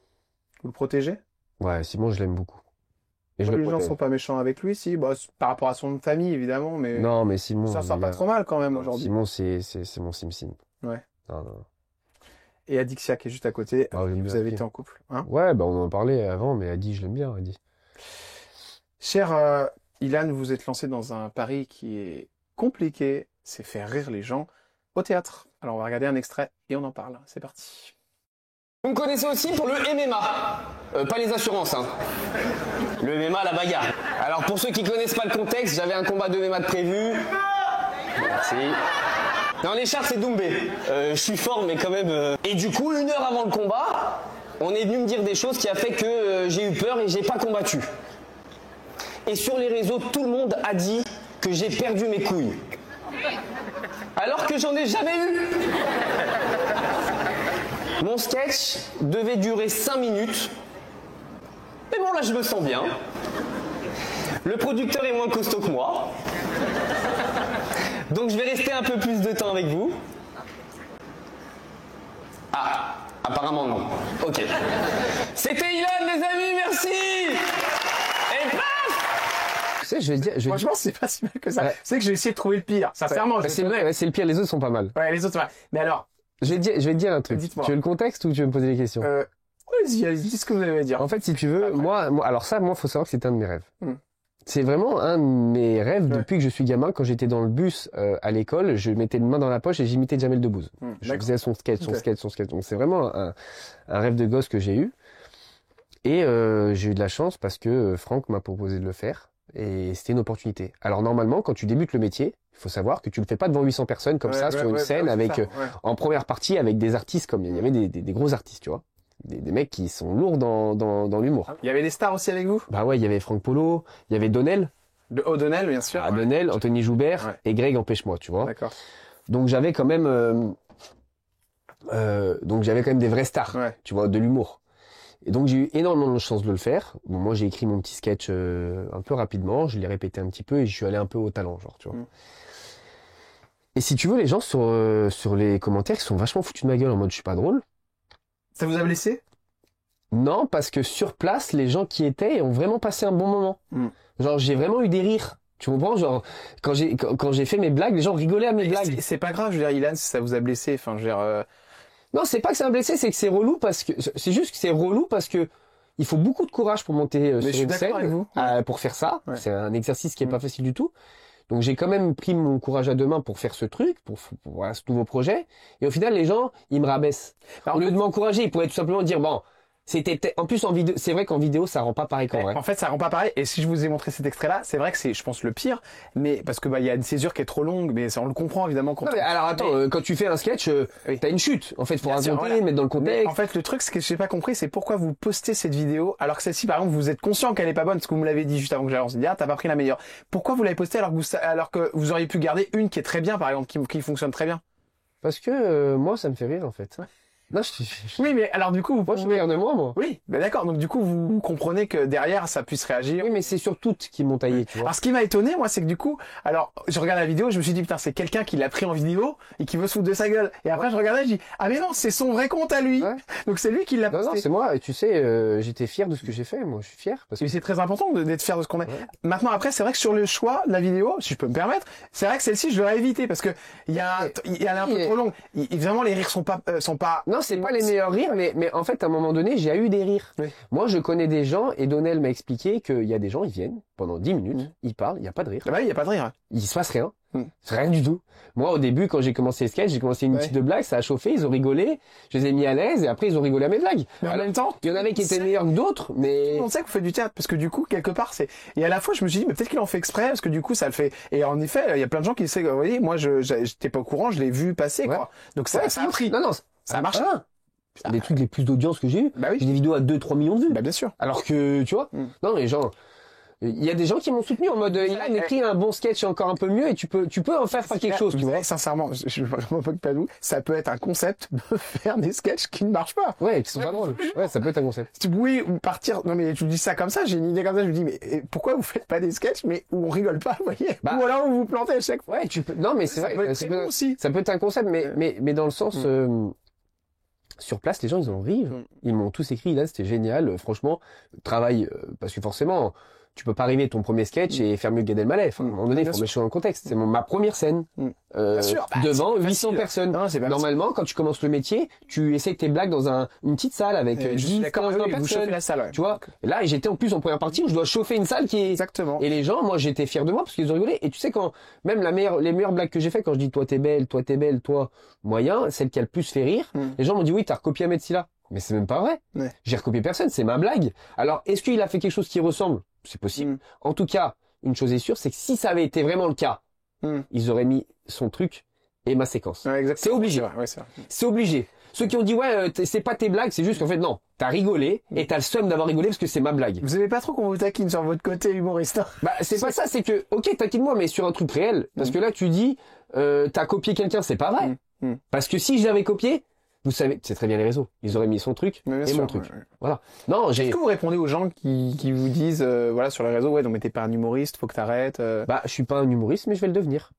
Vous le protégez? Ouais, Simon, je l'aime beaucoup. Et les gens sont pas méchants avec lui, si, bah, par rapport à son famille, évidemment, mais. Non, mais Simon. Ça sort pas trop mal quand même aujourd'hui. Simon, c'est mon Sim. Ouais. Non. Et Adixia qui est juste à côté. Ah, vous avez été en couple, hein? Ouais, bah, on en parlait avant, mais Adi, je l'aime bien, Adi. Cher Ilan, vous êtes lancé dans un pari qui est compliqué, c'est faire rire les gens au théâtre. Alors on va regarder un extrait et on en parle. C'est parti. Vous me connaissez aussi pour le MMA, pas les assurances, hein. Le MMA, la bagarre. Alors pour ceux qui connaissent pas le contexte, j'avais un combat de MMA de prévu. Merci. Non, les chars c'est Doumbé. Je suis fort mais quand même... Et du coup, 1 heure avant le combat, on est venu me dire des choses qui a fait que j'ai eu peur et j'ai pas combattu. Et sur les réseaux, tout le monde a dit que j'ai perdu mes couilles. Alors que j'en ai jamais eu. Mon sketch devait durer 5 minutes. Mais bon, là, je me sens bien. Le producteur est moins costaud que moi. Donc je vais rester un peu plus de temps avec vous. Ah, apparemment non. Ok. C'était Ilan, les amis, merci. Et paf. Tu sais, je vais te dire... Franchement, c'est pas si mal que ça. C'est que j'ai essayé de trouver le pire. Sincèrement. C'est le pire, les autres sont pas mal. Ouais, les autres sont pas mal. Mais alors... Je vais te dire un truc. Dites-moi. Tu veux le contexte ou tu veux me poser des questions? Allez-y, dites ce que vous avez à dire. En fait, si tu veux, moi, faut savoir que c'est un de mes rêves. C'est vraiment un de mes rêves depuis que je suis gamin. Quand j'étais dans le bus à l'école, je mettais une main dans la poche et j'imitais Jamel Debbouze. Je faisais son sketch. Donc c'est vraiment un rêve de gosse que j'ai eu. Et j'ai eu de la chance parce que Franck m'a proposé de le faire. Et c'était une opportunité. Alors normalement, quand tu débutes le métier, il faut savoir que tu le fais pas devant 800 personnes comme ça sur une scène avec en première partie avec des artistes comme il y avait des gros artistes, tu vois. Des mecs qui sont lourds dans l'humour. Il y avait des stars aussi avec vous? Bah ouais, il y avait Franck Polo, il y avait Donnel. Donnel, bien sûr. Donnel, Anthony Joubert et Greg Empêche-moi, tu vois. D'accord. Donc j'avais quand même des vrais stars, tu vois, de l'humour. Et donc j'ai eu énormément de chance de le faire. Bon, moi j'ai écrit mon petit sketch un peu rapidement, je l'ai répété un petit peu et je suis allé un peu au talent, genre, tu vois. Et si tu veux, les gens sur les commentaires, ils sont vachement foutus de ma gueule en mode je suis pas drôle. Ça vous a blessé? Non, parce que sur place, les gens qui étaient ont vraiment passé un bon moment. Genre, j'ai vraiment eu des rires. Tu comprends? Genre, quand j'ai fait mes blagues, les gens rigolaient à mes blagues. C'est pas grave, je veux dire, Ilan, si ça vous a blessé, enfin, je veux dire... Non, c'est pas que ça m'a blessé, c'est que c'est relou parce que, c'est juste que c'est relou parce que il faut beaucoup de courage pour monter sur une scène, avec vous. Pour faire ça. C'est un exercice qui est pas facile du tout. Donc j'ai quand même pris mon courage à deux mains pour faire ce truc, pour voilà, ce nouveau projet. Et au final, les gens, ils me rabaissent. Au lieu de m'encourager, ils pourraient tout simplement dire, bon, c'était en plus en vidéo, c'est vrai qu'en vidéo, ça rend pas pareil qu'en vrai. En fait, ça rend pas pareil. Et si je vous ai montré cet extrait-là, c'est vrai que c'est, je pense, le pire. Mais parce que il y a une césure qui est trop longue, mais ça, on le comprend évidemment. Quand alors attends, quand tu fais un sketch, t'as une chute. En fait, faut raconter, mettre dans le contexte. Mais en fait, le truc, ce que j'ai pas compris, c'est pourquoi vous postez cette vidéo alors que celle-ci, par exemple, vous êtes conscient qu'elle est pas bonne, parce que vous me l'avez dit juste avant que j'avance. T'as pas pris la meilleure. Pourquoi vous l'avez postée alors que vous auriez pu garder une qui est très bien, par exemple, qui fonctionne très bien? Parce que moi, ça me fait rire en fait. Non, Oui, mais alors du coup, moi, je suis fier de moi. Oui, ben d'accord. Donc du coup, vous comprenez que derrière, ça puisse réagir. Oui, mais c'est sur toutes qui m'ont taillé, tu vois. Alors, ce qui m'a étonné, moi, c'est que du coup, alors, je regarde la vidéo, je me suis dit, putain, c'est quelqu'un qui l'a pris en vidéo et qui veut se foutre de sa gueule. Et après, je regardais, je dis, ah mais non, c'est son vrai compte à lui. Donc c'est lui qui l'a posté. Non, c'est moi. Et tu sais, j'étais fier de ce que j'ai fait. Moi, je suis fier. Parce que c'est très important d'être fier de ce qu'on est. Maintenant, après, c'est vrai que sur le choix de la vidéo, si je peux me permettre, c'est vrai que celle-ci, je l'aurais évité parce que elle est un peu trop longue. Évidemment, les rires sont pas. Non, c'est pas les meilleurs rires. Mais en fait, à un moment donné, j'ai eu des rires. Moi, je connais des gens, et Donnel m'a expliqué qu'il y a des gens, ils viennent pendant 10 minutes, ils parlent, il n'y a pas de rire. Ah bah, il n'y a pas de rire. Il se passe rien. C'est rien du tout. Moi, au début, quand j'ai commencé le sketch, j'ai commencé une petite blague, ça a chauffé, ils ont rigolé, je les ai mis à l'aise, et après, ils ont rigolé à mes blagues. Mais en même temps, il y en avait qui étaient meilleurs que d'autres, mais... On sait que vous faites du théâtre, parce que du coup, quelque part, c'est... Et à la fois, je me suis dit, mais peut-être qu'il en fait exprès, parce que du coup, ça le fait... Et en effet, il y a plein de gens qui disent, vous voyez, moi, j'étais pas au courant, je l'ai vu passer, quoi. Donc ça a pris. Non, ça marche. Les trucs les plus d'audience que j'ai eu. Bah oui. J'ai des vidéos à 2-3 millions de vues. Bah bien sûr. Alors que, tu vois, non, les gens, il y a des gens qui m'ont soutenu en mode, il a écrit un bon sketch encore un peu mieux et tu peux en faire quelque chose, tu vois. Sincèrement, je vraiment pas de vous, ça peut être un concept de faire des sketchs qui ne marchent pas. Ouais, qui sont pas drôles. Ouais, ça peut être un concept. Oui, ou partir, non mais tu me dis ça comme ça, j'ai une idée comme ça, je me dis, mais pourquoi vous faites pas des sketchs, mais où on rigole pas, vous voyez? Ou alors vous vous plantez à chaque fois. Ouais, tu peux, non mais c'est vrai, ça peut être un concept, mais dans le sens, sur place, les gens, ils en rivent. Ils m'ont tous écrit, là, c'était génial. Franchement, travail, parce que forcément, tu peux pas arriver ton premier sketch et faire mieux que Gad Elmaleh. Enfin, à un moment donné, il faut mettre dans le contexte. C'est ma première scène. Devant 800 personnes. Non, normalement, quand tu commences le métier, tu essaies tes blagues dans une petite salle avec 10, 15 personnes. Vous chauffez la salle, tu vois. Et là, j'étais en plus en première partie où je dois chauffer une salle qui est... Exactement. Et les gens, moi, j'étais fier de moi parce qu'ils ont rigolé. Et tu sais, quand, même les meilleures blagues que j'ai fait, quand je dis toi t'es belle, toi moyen, celle qui a le plus fait rire, les gens m'ont dit oui, t'as recopié Ahmed Silla. Mais c'est même pas vrai. J'ai recopié personne, c'est ma blague. Alors, est-ce qu'il a fait quelque chose qui ressemble? C'est possible. En tout cas, une chose est sûre, c'est que si ça avait été vraiment le cas, ils auraient mis son truc et ma séquence. C'est obligé. C'est obligé. Ceux qui ont dit c'est pas tes blagues, c'est juste qu'en fait non, t'as rigolé et t'as le seum d'avoir rigolé parce que c'est ma blague. Vous aimez pas trop qu'on vous taquine sur votre côté humoriste? Bah c'est pas ça, c'est que ok taquine-moi mais sur un truc réel parce que là tu dis t'as copié quelqu'un, c'est pas vrai. Parce que si je l'avais copié, Vous savez, c'est très bien les réseaux. Ils auraient mis son truc et mon truc. Voilà. Non, Est-ce que vous répondez aux gens qui vous disent, voilà, sur les réseaux, ouais, non, mais t'es pas un humoriste, faut que t'arrêtes. Bah, je suis pas un humoriste, mais je vais le devenir.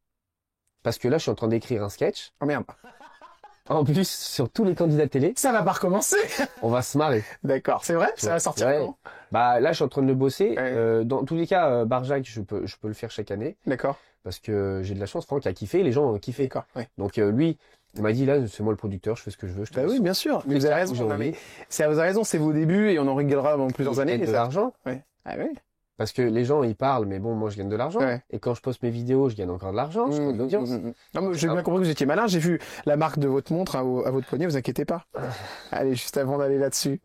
Parce que là, je suis en train d'écrire un sketch. Oh merde. En plus, sur tous les candidats télé. Ça va pas recommencer. On va se marrer. D'accord, c'est vrai? Ça va sortir quand? Bah, là, je suis en train de le bosser. Dans tous les cas, Barjac, je peux le faire chaque année. D'accord. Parce que j'ai de la chance. Franck a kiffé, les gens ont kiffé. D'accord, ouais. Donc, lui, il m'a dit, là, c'est moi le producteur, je fais ce que je veux. Bah oui, bien sûr. Mais vous avez raison. Vous avez raison, c'est vos débuts et on en rigolera dans plusieurs années. Et de l'argent. Ouais. Ah oui. Parce que les gens, ils parlent, mais bon, moi, je gagne de l'argent. Ouais. Et quand je poste mes vidéos, je gagne encore de l'argent. Je trouve de l'audience. Non, mais j'ai bien compris que vous étiez malin. J'ai vu la marque de votre montre à votre poignet, vous inquiétez pas. Allez, juste avant d'aller là-dessus.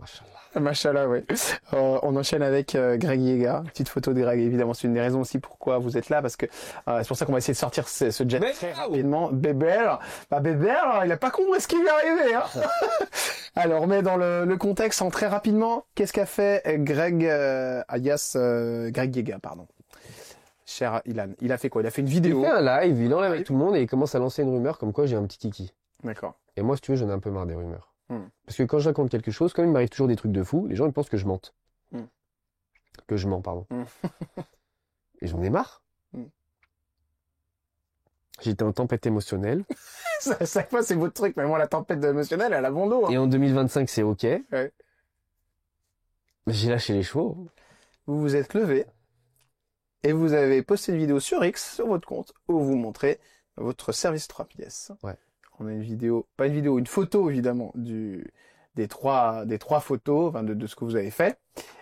Machallah, ouais. On enchaîne avec Greg Yega. Petite photo de Greg, évidemment. C'est une des raisons aussi pourquoi vous êtes là, parce que c'est pour ça qu'on va essayer de sortir ce jet très rapidement. Bébert, il a pas compris ce qui lui est arrivé. Hein. Alors, on met dans le contexte en très rapidement. Qu'est-ce qu'a fait Greg Yega, pardon. Cher Ilan, il a fait quoi? Il a fait une vidéo. Il fait un live, il enlève avec tout le monde et il commence à lancer une rumeur comme quoi j'ai un petit kiki. D'accord. Et moi, si tu veux, j'en ai un peu marre des rumeurs. Parce que quand je raconte quelque chose, comme il m'arrive toujours des trucs de fou, les gens ils pensent que je mente. Que je mens, pardon. Et j'en ai marre. J'étais en tempête émotionnelle. Chaque fois, c'est votre truc. Mais moi, la tempête émotionnelle, elle a bon dos. Hein. Et en 2025, c'est OK. Ouais. J'ai lâché les chevaux. Vous vous êtes levé et vous avez posté une vidéo sur X, sur votre compte, où vous montrez votre service 3 pièces. Ouais. On a une vidéo, pas une vidéo, une photo évidemment des trois photos, enfin de ce que vous avez fait.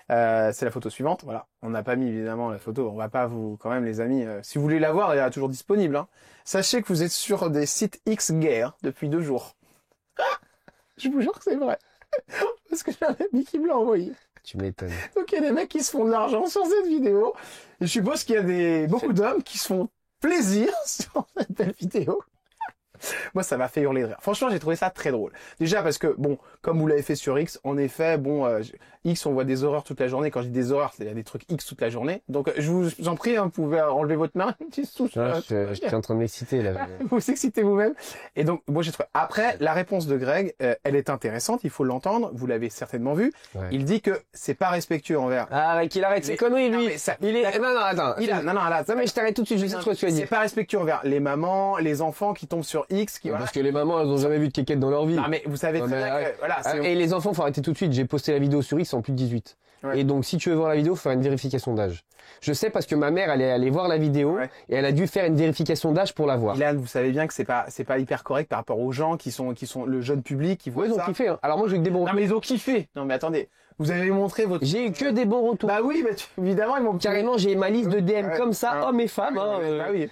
C'est la photo suivante. Voilà, on n'a pas mis évidemment la photo. On va pas vous, quand même les amis. Si vous voulez la voir, elle est toujours disponible. Hein. Sachez que vous êtes sur des sites X-Gay depuis 2 jours. Je vous jure que c'est vrai, parce que j'ai un ami qui me l'a envoyé. Tu m'étonnes. Donc il y a des mecs qui se font de l'argent sur cette vidéo. Et je suppose qu'il y a beaucoup d'hommes qui se font plaisir sur cette belle vidéo. Moi, ça m'a fait hurler de rire. Franchement, j'ai trouvé ça très drôle. Déjà parce que, bon, comme vous l'avez fait sur X, en effet, bon, X, on voit des horreurs toute la journée. Quand je dis des horreurs, il y a des trucs X toute la journée. Donc, je vous en prie, hein, vous pouvez enlever votre main. J'étais en train de m'exciter, là. Vous vous excitez vous-même. Et donc, moi, j'ai trouvé. Après, la réponse de Greg, elle est intéressante. Il faut l'entendre. Vous l'avez certainement vu. Ouais. Il dit que c'est pas respectueux envers. Ah, qu'il arrête ses conneries, lui. Il est. Non, attends. Non, mais je t'arrête tout de suite. Je sais ce que tu as dit. C'est pas respectueux envers les mamans, les enfants qui tombent sur X, qui. Parce que les mamans, elles ont jamais vu de kékette dans leur vie. Non, mais vous savez très bien que, voilà. Et les enfants, faut arrêter tout de suite. J'ai posté la vidéo sur X en plus de 18. Ouais. Et donc, si tu veux voir la vidéo, faut faire une vérification d'âge. Je sais parce que ma mère, elle est allée voir la vidéo et elle a dû faire une vérification d'âge pour la voir. Ilan, vous savez bien que c'est pas hyper correct par rapport aux gens qui sont le jeune public qui voient ça. Ils ont kiffé, hein. Alors moi, j'ai eu que des bons retours. Non, mais ils ont kiffé. Non, mais attendez. Vous avez montré votre... J'ai eu que des bons retours. Bah oui, évidemment, ils m'ont... Carrément, j'ai ma liste de DM comme ça, hommes et femmes, bah oui.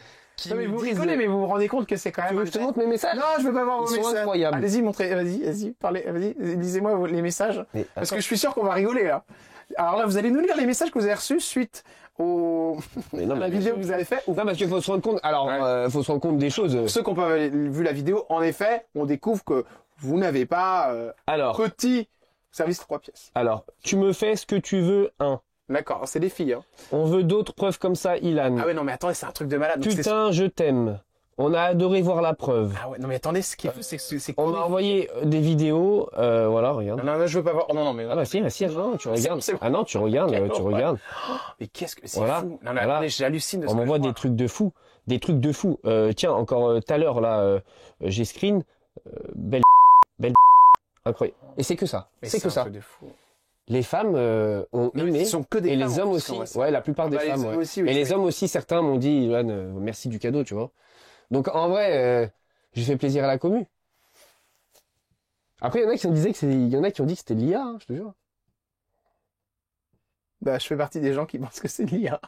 Non, mais vous rigolez, mais vous vous rendez compte que c'est quand même... Tu veux que je te montre mes messages? Non, je veux pas voir vos messages. Ils sont incroyables. Allez-y, montrez, vas-y, parlez, vas-y, lisez-moi les messages. Mais, parce que je suis sûr qu'on va rigoler, là. Alors là, vous allez nous lire les messages que vous avez reçus suite à la vidéo que vous avez fait. Non, parce qu'il faut se rendre compte, faut se rendre compte des choses. Ceux qui n'ont pas vu la vidéo, en effet, on découvre que vous n'avez pas, petit service 3 pièces. Alors, tu me fais ce que tu veux, D'accord, c'est des filles, hein. On veut d'autres preuves comme ça, Ilan. Ah ouais, non, mais attendez, c'est un truc de malade. Donc putain, je t'aime. On a adoré voir la preuve. Ah ouais, non, mais attendez, ce qu'il faut, c'est on m'a envoyé des vidéos, voilà, regarde. Non, je veux pas voir. Non, mais. Ah bah si, non, tu regardes. Ah non, tu regardes, tu regardes. Mais qu'est-ce que c'est fou. Non, mais attendez, j'hallucine de ça. On m'envoie des trucs de fou. Tiens, encore tout à l'heure, là, j'ai screen, belle, incroyable. Et c'est que ça. C'est que ça. Les femmes ont aimé, sont que des et femmes, les hommes aussi. Ouais, la plupart des femmes. Ouais. Aussi, oui, et les hommes aussi, certains m'ont dit, Ilan, merci du cadeau, tu vois. Donc en vrai, j'ai fait plaisir à la commu. Après, il y en a qui ont dit que c'était l'IA, hein, je te jure. Bah, je fais partie des gens qui pensent que c'est l'IA.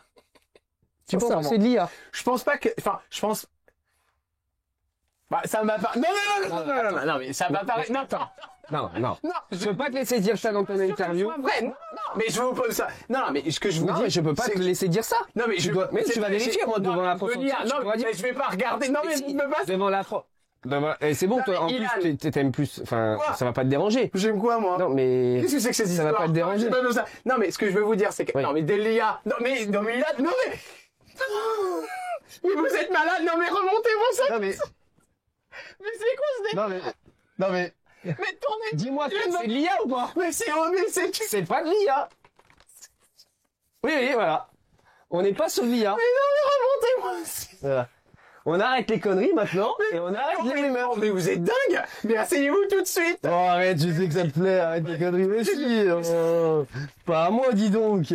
Tu penses que c'est de l'IA? Je pense pas que, enfin, je pense. Bah, ça m'a pas. Non, mais ça m'a pas. Non. Je peux pas te laisser dire ça dans ton interview. Non, mais je vous pose ça. Non, mais ce que je vous dis. Je peux pas te laisser dire ça. Non, mais mais tu vas vérifier, moi, devant la France. Non, mais je vais pas regarder. Non, mais je peux pas. Devant la France. Et c'est bon, toi, en plus, t'aimes plus, enfin, ça va pas te déranger. J'aime quoi, moi? Non, mais. Qu'est-ce que c'est que ces histoires? Ça va pas te déranger. Non, mais ce que je veux vous dire, c'est que, non, mais Delia, mais vous êtes malade, non, mais remontez mon sac. Non, mais. Mais c'est quoi ce délire? Non, mais. Mais tournez. Dis-moi, c'est de l'IA ou pas? Mais c'est pas de l'IA. Oui, voilà. On n'est pas sur l'IA. Mais non, mais remontez-moi. Voilà. On arrête les conneries maintenant et on arrête les rumeurs. Mais vous êtes dingue. Mais asseyez-vous tout de suite. Oh, arrête, je sais que ça te plaît, arrête les conneries. Mais si, pas à moi, dis donc.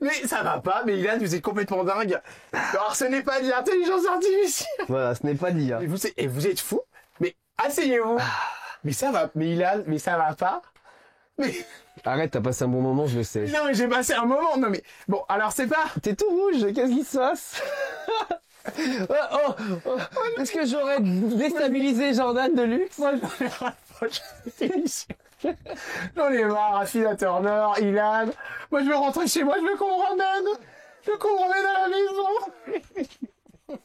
Mais ça va pas, mais Ilan, vous êtes complètement dingue. Alors ce n'est pas de l'intelligence artificielle. Voilà, ce n'est pas de l'IA. Et vous êtes fou. Mais asseyez-vous. Mais ça va, mais Ilan, mais ça va pas. Mais... Arrête, t'as passé un bon moment, je le sais. Non, mais j'ai passé un moment. Non, mais bon, alors c'est pas. T'es tout rouge, qu'est-ce qui se passe? Est-ce que j'aurais déstabilisé Jordan de luxe? Moi, j'en ai ras-le-bol de cette émission. J'en ai marre, Affida Turner, Ilan. Moi, je veux rentrer chez moi, je veux qu'on me ramène. Je veux qu'on me ramène à la maison.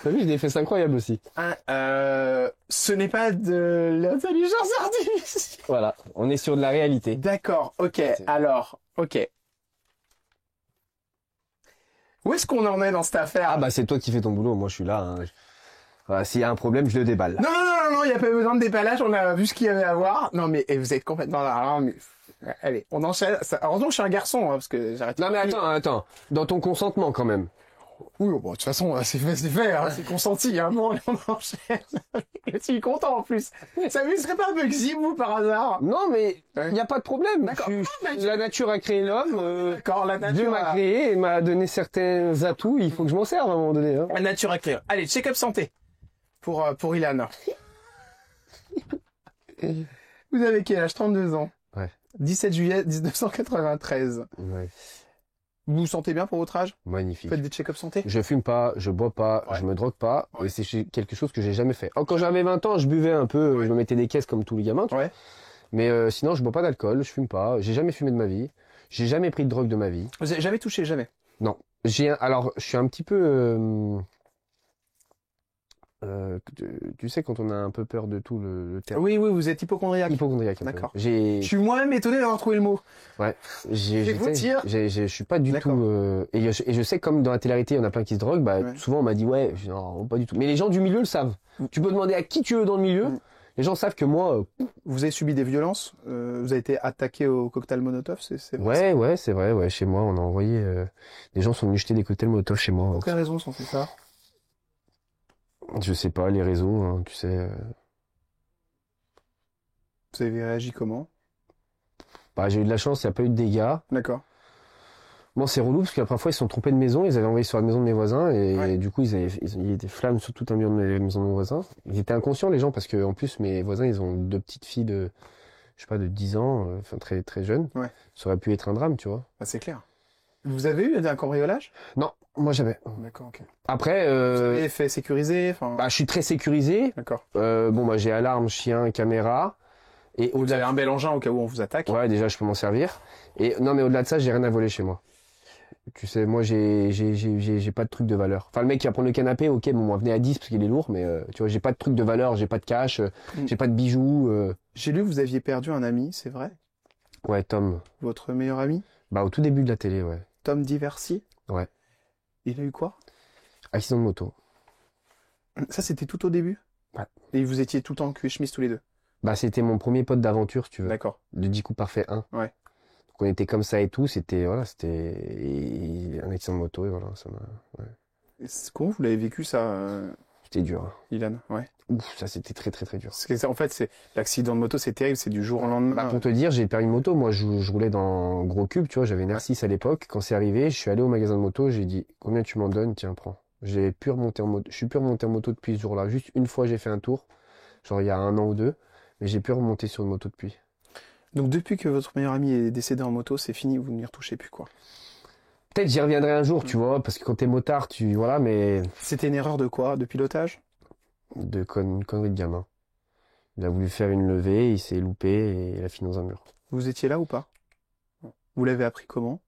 T'as vu, j'ai des fesses incroyables aussi. Ce n'est pas de l'intelligence artificielle. Voilà, on est sur de la réalité. D'accord, ok. Alors, ok. Où est-ce qu'on en est dans cette affaire? Ah bah c'est toi qui fais ton boulot, moi je suis là. Hein. Voilà, s'il y a un problème, je le déballe. Non, il n'y a pas besoin de déballage, on a vu ce qu'il y avait à voir. Non mais vous êtes complètement là. Mais... Allez, on enchaîne. Heureusement que je suis un garçon, hein, parce que j'arrête. Non mais attends. Dans ton consentement quand même. Oui, bon, de toute façon, c'est fait, hein, c'est consenti, hein, bon, on enchaîne. Je suis content, en plus. Ça vous serait pas Bugsy, vous, par hasard? Non, mais il n'y a pas de problème. D'accord. La nature a créé l'homme, D'accord, la nature Dieu m'a créé et m'a donné certains atouts, il faut que je m'en serve à un moment donné. Hein. La nature a créé. Allez, check-up santé. Pour Ilan. Vous avez quel âge? 32 ans. Ouais. 17 juillet 1993. Ouais. Vous vous sentez bien pour votre âge? Magnifique. Vous faites des check-up santé? Je fume pas, je bois pas, Ouais. je me drogue pas, Ouais. et c'est quelque chose que j'ai jamais fait. Quand j'avais 20 ans, je buvais un peu, je me mettais des caisses comme tous les gamins, tu vois. Ouais. Mais sinon, je bois pas d'alcool, je fume pas, j'ai jamais fumé de ma vie, j'ai jamais pris de drogue de ma vie. Vous avez jamais touché, jamais? Non. Alors, je suis un petit peu... tu sais, quand on a un peu peur de tout, le terme. Oui, vous êtes hypochondriaque. Hypochondriaque. un peu. D'accord. J'ai... Je suis moi-même étonné d'avoir trouvé le mot. Ouais. vous dire. Je suis pas du D'accord. tout. Et je sais comme dans la télé-réalité, il y en a plein qui se droguent. Bah Ouais. souvent on m'a dit ouais, je dis, non, pas du tout. Mais les gens du milieu le savent. Tu peux demander à qui tu veux dans le milieu. Les gens savent que moi. Vous avez subi des violences? Vous avez été attaqué au cocktail Molotov? C'est vrai, Ouais, c'est vrai. Ouais, chez moi, on a envoyé. Des gens sont venus jeter des cocktails Molotov chez moi. Pour quelle raison sont fait ça? Je sais pas, les réseaux, hein, tu sais. Vous avez réagi comment? Bah j'ai eu de la chance, il y a pas eu de dégâts. D'accord. Bon, c'est relou parce que la première fois ils se sont trompés de maison, ils avaient envoyé sur la maison de mes voisins et, Ouais. du coup ils y a des flammes sur tout un mur de la maison de mes voisins. Ils étaient inconscients les gens parce que en plus mes voisins ils ont deux petites filles de je sais pas de 10 ans, enfin très très jeunes. Ouais. Ça aurait pu être un drame, tu vois. Bah, c'est clair. Vous avez eu un cambriolage? Non, moi jamais. D'accord, ok. Après Vous avez fait sécuriser, enfin. bah je suis très sécurisé. D'accord. Bon bah j'ai alarme, chien, caméra et Vous avez au-delà un bel engin au cas où on vous attaque. ouais, déjà je peux m'en servir. Et non mais au-delà de ça, j'ai rien à voler chez moi. Tu sais, moi j'ai pas de truc de valeur. Enfin le mec qui va prendre le canapé, ok, bon, moi venez à 10 parce qu'il est lourd, mais tu vois, j'ai pas de truc de valeur, j'ai pas de cash, j'ai pas de bijoux. J'ai lu que vous aviez perdu un ami, c'est vrai? Ouais, Tom. Votre meilleur ami? Bah au tout début de la télé, ouais. Tom Diversi? Ouais. Il a eu quoi? Accident de moto. Ça, c'était tout au début? Ouais. Et vous étiez tout en cul et chemise tous les deux? Bah c'était mon premier pote d'aventure, si tu veux. D'accord. De 10 coups parfaits 1. Ouais. Donc on était comme ça et tout, c'était un accident de moto et voilà, ça m'a ouais. Comment vous l'avez vécu ça, C'était dur. Hein. Ilan? Ouais. Ouf, ça c'était très très très dur. Parce que, en fait, c'est l'accident de moto, c'est terrible, c'est du jour au lendemain. Bah, pour te dire, j'ai le permis de moto. Moi, je roulais dans gros cube, tu vois. J'avais une R6 à l'époque. Quand c'est arrivé, je suis allé au magasin de moto. J'ai dit, combien tu m'en donnes? Tiens, prends. J'ai pu remonter en moto. Je suis pu remonter en moto depuis ce jour-là. Juste une fois, j'ai fait un tour. Genre, il y a 1 an ou 2. Mais j'ai pu remonter sur une moto depuis. Donc, depuis que votre meilleur ami est décédé en moto, c'est fini, vous n'y retouchez plus, quoi. Peut-être j'y reviendrai un jour, tu vois. Parce que quand t'es motard, voilà, mais C'était une erreur de quoi? De pilotage? connerie de gamin. Il a voulu faire une levée, il s'est loupé et il a fini dans un mur. Vous étiez là ou pas? Vous l'avez appris comment?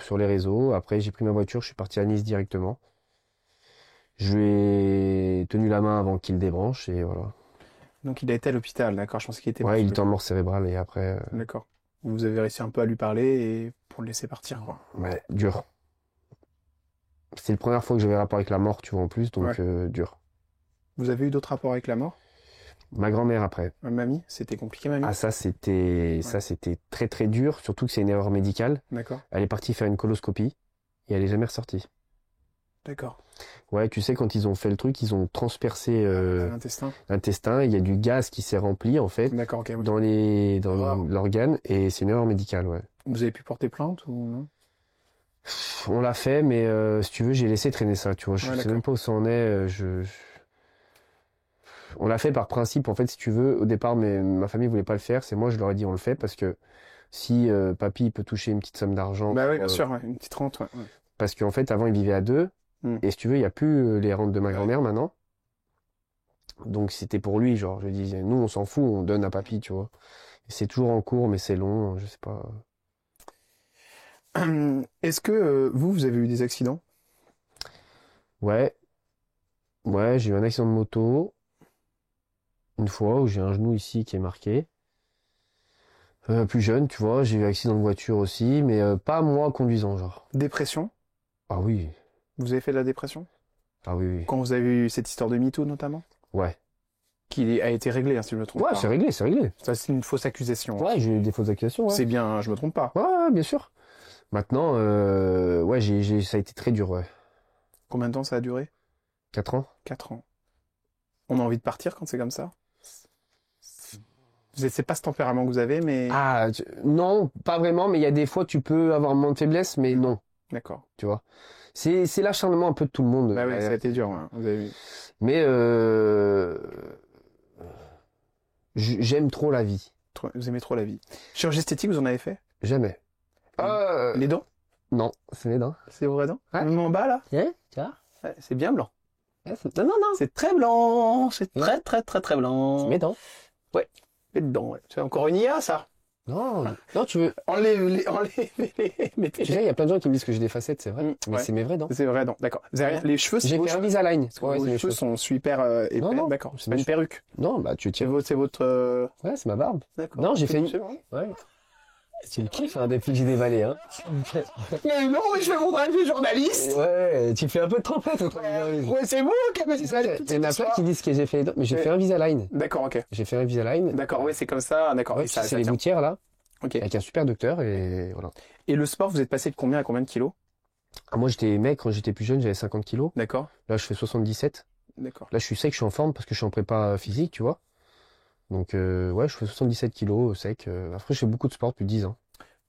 Sur les réseaux. Après, j'ai pris ma voiture, je suis parti à Nice directement. Je lui ai tenu la main avant qu'il débranche et voilà. Donc, il a été à l'hôpital, d'accord? Je pensais qu'il était Ouais, il mort. était en mort cérébrale et après, D'accord. Vous avez réussi un peu à lui parler et pour le laisser partir, quoi. ouais, dur. C'était la première fois que j'avais rapport avec la mort, tu vois, en plus, donc Ouais. dur. Vous avez eu d'autres rapports avec la mort? Ma grand-mère après. Mamie, c'était compliqué, mamie. Ah ça c'était très très dur, surtout que c'est une erreur médicale. D'accord. Elle est partie faire une coloscopie et elle est jamais ressortie. D'accord. Ouais, tu sais quand ils ont fait le truc, ils ont transpercé l'intestin. Il y a du gaz qui s'est rempli en fait. D'accord, ok. Dans l'organe et c'est une erreur médicale, ouais. Vous avez pu porter plainte ou non? On l'a fait, mais si tu veux, j'ai laissé traîner ça. Tu vois, je sais même pas où ça en est. On l'a fait par principe, en fait, si tu veux. Au départ, ma famille voulait pas le faire. C'est moi, je leur ai dit on le fait parce que si papy peut toucher une petite somme d'argent. Bah oui, bien sûr, ouais, une petite rente. Ouais. Parce qu'en fait, avant, ils vivaient à 2. Et si tu veux, il y a plus les rentes de ma grand-mère maintenant. Donc c'était pour lui, genre, je disais, nous, on s'en fout, on donne à papy, tu vois. Et c'est toujours en cours, mais c'est long, je sais pas. Est-ce que vous avez eu des accidents? Ouais, j'ai eu un accident de moto. Une fois où j'ai un genou ici qui est marqué. Plus jeune, tu vois, j'ai eu un accident de voiture aussi, mais pas moi conduisant, genre. Dépression? Ah oui. Vous avez fait de la dépression? Ah oui, oui. Quand vous avez eu cette histoire de MeToo, notamment? Ouais. Qui a été réglée, hein, si je me trompe pas. Ouais, c'est réglé. Ça, c'est une fausse accusation. Ouais, j'ai eu des fausses accusations, ouais. C'est bien, je me trompe pas. Ouais, bien sûr. Maintenant, ouais, ça a été très dur, ouais. Combien de temps ça a duré? 4 ans. 4 ans. On a envie de partir quand c'est comme ça? C'est pas ce tempérament que vous avez, mais... Ah, non, pas vraiment, mais il y a des fois tu peux avoir un moment de faiblesse, mais non. D'accord. Tu vois. C'est l'acharnement un peu de tout le monde. Bah oui, ça a été dur, ouais. Vous avez vu. Mais j'aime trop la vie. Vous aimez trop la vie. Chirurgie esthétique, vous en avez fait? Jamais. Les dents? Non, c'est mes dents. C'est vos vraies dents? Ouais. Même en bas, là? Ouais, tu vois? Ouais, c'est bien blanc. Ouais, non. C'est très blanc. C'est très blanc. C'est mes dents. Ouais. Les dents, ouais. C'est encore une IA, ça? Non, tu veux. Enlève mettez. Tu sais, il y a plein de gens qui me disent que j'ai des facettes, c'est vrai. Mais ouais. c'est mes vraies dents. C'est vrai, non. D'accord. Vous avez les cheveux, j'ai fait un Invisalign. Vos cheveux sont super épais. Non. D'accord. C'est pas une perruque. Non, bah tu tiens. C'est votre. Ouais, c'est ma barbe. D'accord. Non, j'ai fait une. Ouais. Tu le kiffes, hein, depuis que j'ai dévalé, hein. Mais non, mais je fais mon travail de journaliste. Ouais, tu fais un peu de trompette. Ouais, c'est bon, quand même. Il y en a plein qui disent que j'ai fait les dents, mais j'ai fait un Invisalign. D'accord, ok. J'ai fait un Invisalign. D'accord, ouais, c'est comme ça. D'accord. Ouais, c'est les gouttières, là. Ok. Avec un super docteur, et voilà. Et le sport, vous êtes passé de combien à combien de kilos? Ah, moi, j'étais mec, quand j'étais plus jeune, j'avais 50 kilos. D'accord. Là, je fais 77. D'accord. Là, je suis sec, je suis en forme parce que je suis en prépa physique, tu vois. Donc, ouais, je fais 77 kilos sec. Après, je fais beaucoup de sport depuis 10 ans.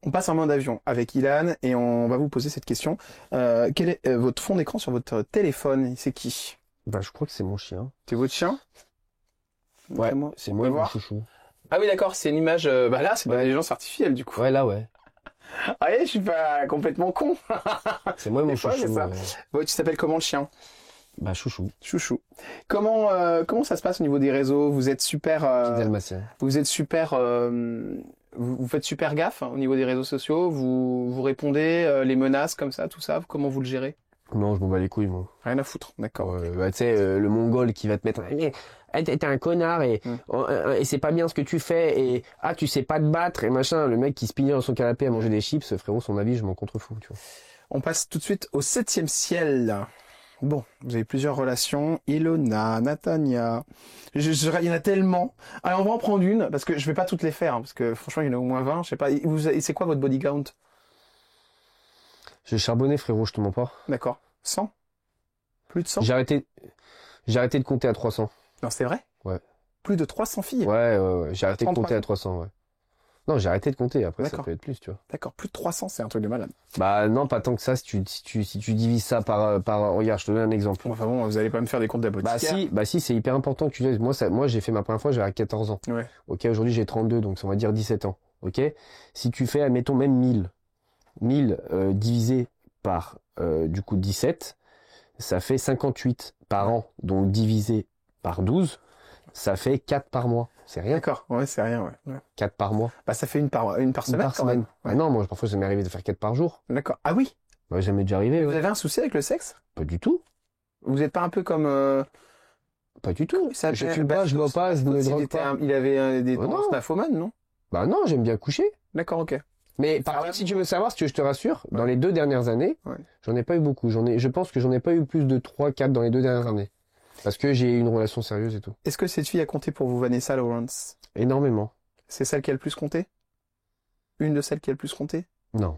On passe un mode avion avec Ilan et on va vous poser cette question. Quel est votre fond d'écran sur votre téléphone? C'est qui? Bah, je crois que c'est mon chien. C'est votre chien? Ouais, c'est moi et mon chouchou. Ah oui, d'accord, c'est une image... bah là, c'est de l'intelligence artificielle, du coup. Ouais, là, ouais. Ah ouais, je suis pas complètement con. C'est moi et mon chouchou. Ça. Ouais, tu t'appelles comment, le chien? Bah, chouchou. Chouchou. Comment ça se passe au niveau des réseaux? Vous êtes super... vous êtes super... vous faites super gaffe au niveau des réseaux sociaux? Vous répondez les menaces comme ça, tout ça? Comment vous le gérez? Non, je m'en bats les couilles, moi. Rien à foutre, d'accord. Bah, tu sais, le mongol qui va te mettre... T'es un connard et c'est pas bien ce que tu fais et tu sais pas te battre et machin. Le mec qui se pignait dans son canapé à manger des chips, frérot, son avis, je m'en contrefous, tu vois. On passe tout de suite au 7e ciel. Bon, vous avez plusieurs relations. Ilona, Natania. Il y en a tellement. Alors, on va en prendre une, parce que je vais pas toutes les faire, hein, parce que franchement, il y en a au moins 20, je sais pas. C'est quoi votre body count? J'ai charbonné, frérot, je te mens pas. D'accord. 100? Plus de 100? J'ai arrêté de compter à 300. Non, c'est vrai? Ouais. Plus de 300 filles? Ouais. J'ai arrêté de compter à 300, ouais. Non, j'ai arrêté de compter, après ça peut être plus, tu vois. D'accord, plus de 300, c'est un truc de malade. Bah non, pas tant que ça, si tu divises ça par regarde, je te donne un exemple. Enfin bon, vous allez pas me faire des comptes d'apothicaire. Bah si, c'est hyper important que tu dises. Moi j'ai fait ma première fois, j'avais 14 ans. Ouais. Ok, aujourd'hui j'ai 32, donc ça va dire 17 ans. Ok? Si tu fais, admettons même 1000 divisé par du coup 17, ça fait 58 par an, donc divisé par 12, ça fait 4 par mois. C'est rien. D'accord, ouais, c'est rien, ouais. 4 par mois. Bah, ça fait une par semaine. Par semaine. Ouais. Non, moi, parfois, ça m'est arrivé de faire 4 par jour. D'accord. Ah oui? Bah, ça m'est déjà arrivé, Vous avez un souci avec le sexe? Pas du tout. Vous êtes pas un peu comme, Pas du tout. Je fume pas, je bois pas, je me drogue pas. Il avait des tendances nymphomanes, non? Bah non, j'aime bien coucher. D'accord, ok. Mais par contre, si tu veux savoir, si tu veux, je te rassure, dans les 2 dernières années, j'en ai pas eu beaucoup. Je pense que j'en ai pas eu plus de 3-4 dans les 2 dernières années. Parce que j'ai une relation sérieuse et tout. Est-ce que cette fille a compté pour vous, Vanessa Lawrence? Énormément. C'est celle qui a le plus compté? Une de celles qui a le plus compté? Non.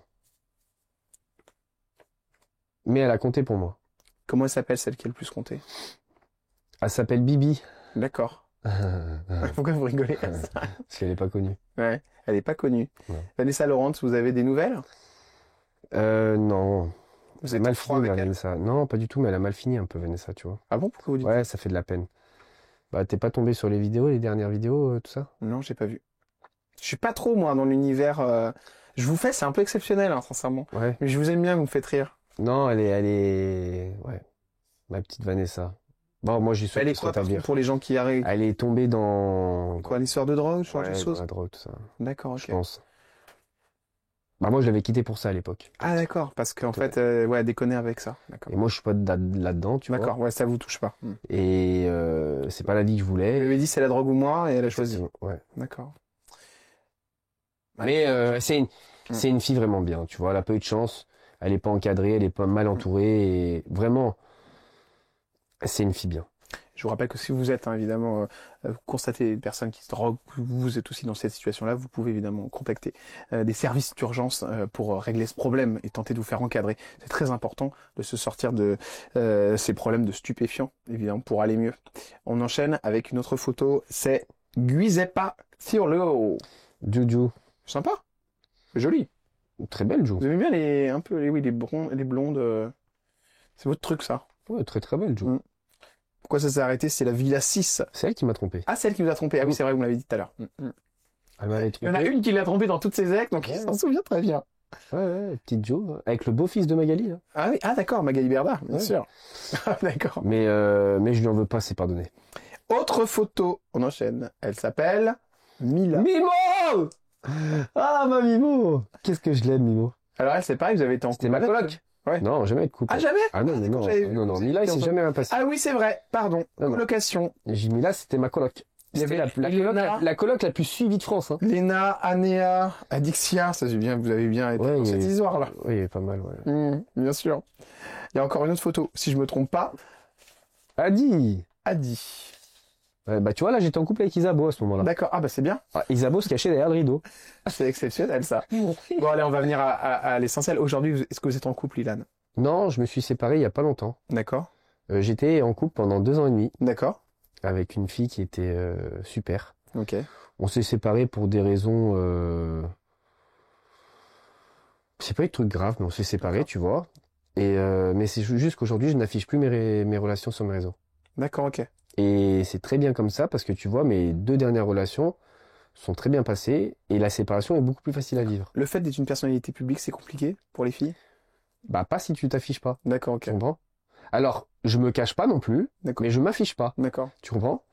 Mais elle a compté pour moi. Comment elle s'appelle, celle qui a le plus compté? Elle s'appelle Bibi. D'accord. Pourquoi vous rigolez? Parce qu'elle n'est pas connue. Ouais, elle n'est pas connue. Non. Vanessa Lawrence, vous avez des nouvelles? Non. Vous êtes mal froid fini, avec elle? Vanessa. Non, pas du tout, mais elle a mal fini un peu, Vanessa, tu vois. Ah bon, pourquoi vous dites? Ouais, ça fait de la peine. Bah, t'es pas tombé sur les vidéos, les dernières vidéos, tout ça? Non, j'ai pas vu. Je suis pas trop, moi, dans l'univers. Je vous fais, c'est un peu exceptionnel, hein, sincèrement. Ouais. Mais je vous aime bien, vous me faites rire. Non, elle est, ouais. Ma petite Vanessa. Bon, moi, j'y suis Elle est quoi, par contre, pour les gens qui arrivent? Elle est tombée dans... Quoi, l'histoire de drogue, ce genre de Ouais, choses? dans la drogue, tout ça. D'accord, ok. Je pense. Bah, moi, je l'avais quitté pour ça à l'époque. Ah, d'accord, parce qu'en fait, ouais, déconner avec ça. D'accord. Et moi, je suis pas là-dedans, tu vois. D'accord, ouais, ça vous touche pas. Et c'est pas la vie que je Elle voulais. lui avait dit c'est la drogue ou moi, et elle a choisi. Ouais. D'accord. Mais c'est une fille vraiment bien, tu vois. Elle a pas eu de chance. Elle est pas encadrée, elle est pas mal entourée. Et vraiment, c'est une fille bien. Je vous rappelle que si vous êtes, hein, évidemment, vous constatez des personnes qui se droguent, vous êtes aussi dans cette situation-là, vous pouvez évidemment contacter des services d'urgence pour régler ce problème et tenter de vous faire encadrer. C'est très important de se sortir de ces problèmes de stupéfiants, évidemment, pour aller mieux. On enchaîne avec une autre photo, c'est Giuseppe Ciurlo. Juju. Sympa, joli. Très belle, Ju. Vous aimez bien les blondes. C'est votre truc, ça. Ouais, très très belle, Ju. Pourquoi ça s'est arrêté? C'est la Villa 6. C'est elle qui m'a trompé. Ah, celle qui vous a trompé. Ah oui, c'est vrai, vous me l'avez dit tout à l'heure. Elle m'avait Il y en a trompé. une qui l'a trompé dans toutes ses actes, donc il s'en souvient très bien. Ouais, petite Jo, avec le beau-fils de Magali. Là. Ah oui, d'accord, Magali Berda, bien Ouais. sûr. D'accord. Mais je lui en veux pas, c'est pardonné. Autre photo, on enchaîne. Elle s'appelle Mila. Mimo! Ah, ma Mimo! Qu'est-ce que je l'aime, Mimo. Alors elle, c'est pareil, vous avez été en C'était couple ma avec coloc. Ouais. Non, jamais être couple. Ah, jamais? Ah non, mais non, j'avais vu, non, non. vous Mila, il étiez s'est ensemble. jamais rien passé. Ah oui, c'est vrai, pardon. Non, non. Colocation. Mila, c'était ma coloc. Il y C'était avait la Léna. coloc, la coloc la plus suivie de France. Hein. Léna, Anéa, Adixia, ça c'est bien, vous avez bien été Ouais, dans cette histoire-là. Oui, pas mal, ouais. Bien sûr. Il y a encore une autre photo, si je me trompe pas. Adi! Adi. Ouais, bah tu vois, là, j'étais en couple avec Isabeau à ce moment-là. D'accord, ah bah c'est bien. Ah, Isabeau se cachait derrière le rideau. C'est exceptionnel ça. Bon allez, on va venir à l'essentiel. Aujourd'hui, est-ce que vous êtes en couple, Ilan? Non, je me suis séparé il y a pas longtemps. D'accord. J'étais en couple pendant 2 ans et demi D'accord. avec une fille qui était super. Ok. On s'est séparés pour des raisons... C'est pas eu de trucs graves, mais on s'est séparés, tu vois. Et mais c'est juste qu'aujourd'hui, je n'affiche plus mes relations sur mes réseaux. D'accord, ok. Et c'est très bien comme ça parce que tu vois, mes 2 dernières relations sont très bien passées et la séparation est beaucoup plus facile à vivre. Le fait d'être une personnalité publique, c'est compliqué pour les filles? Bah pas si tu t'affiches pas, D'accord, ok. tu comprends? Alors, je me cache pas non plus, D'accord. mais je m'affiche pas, D'accord. tu comprends?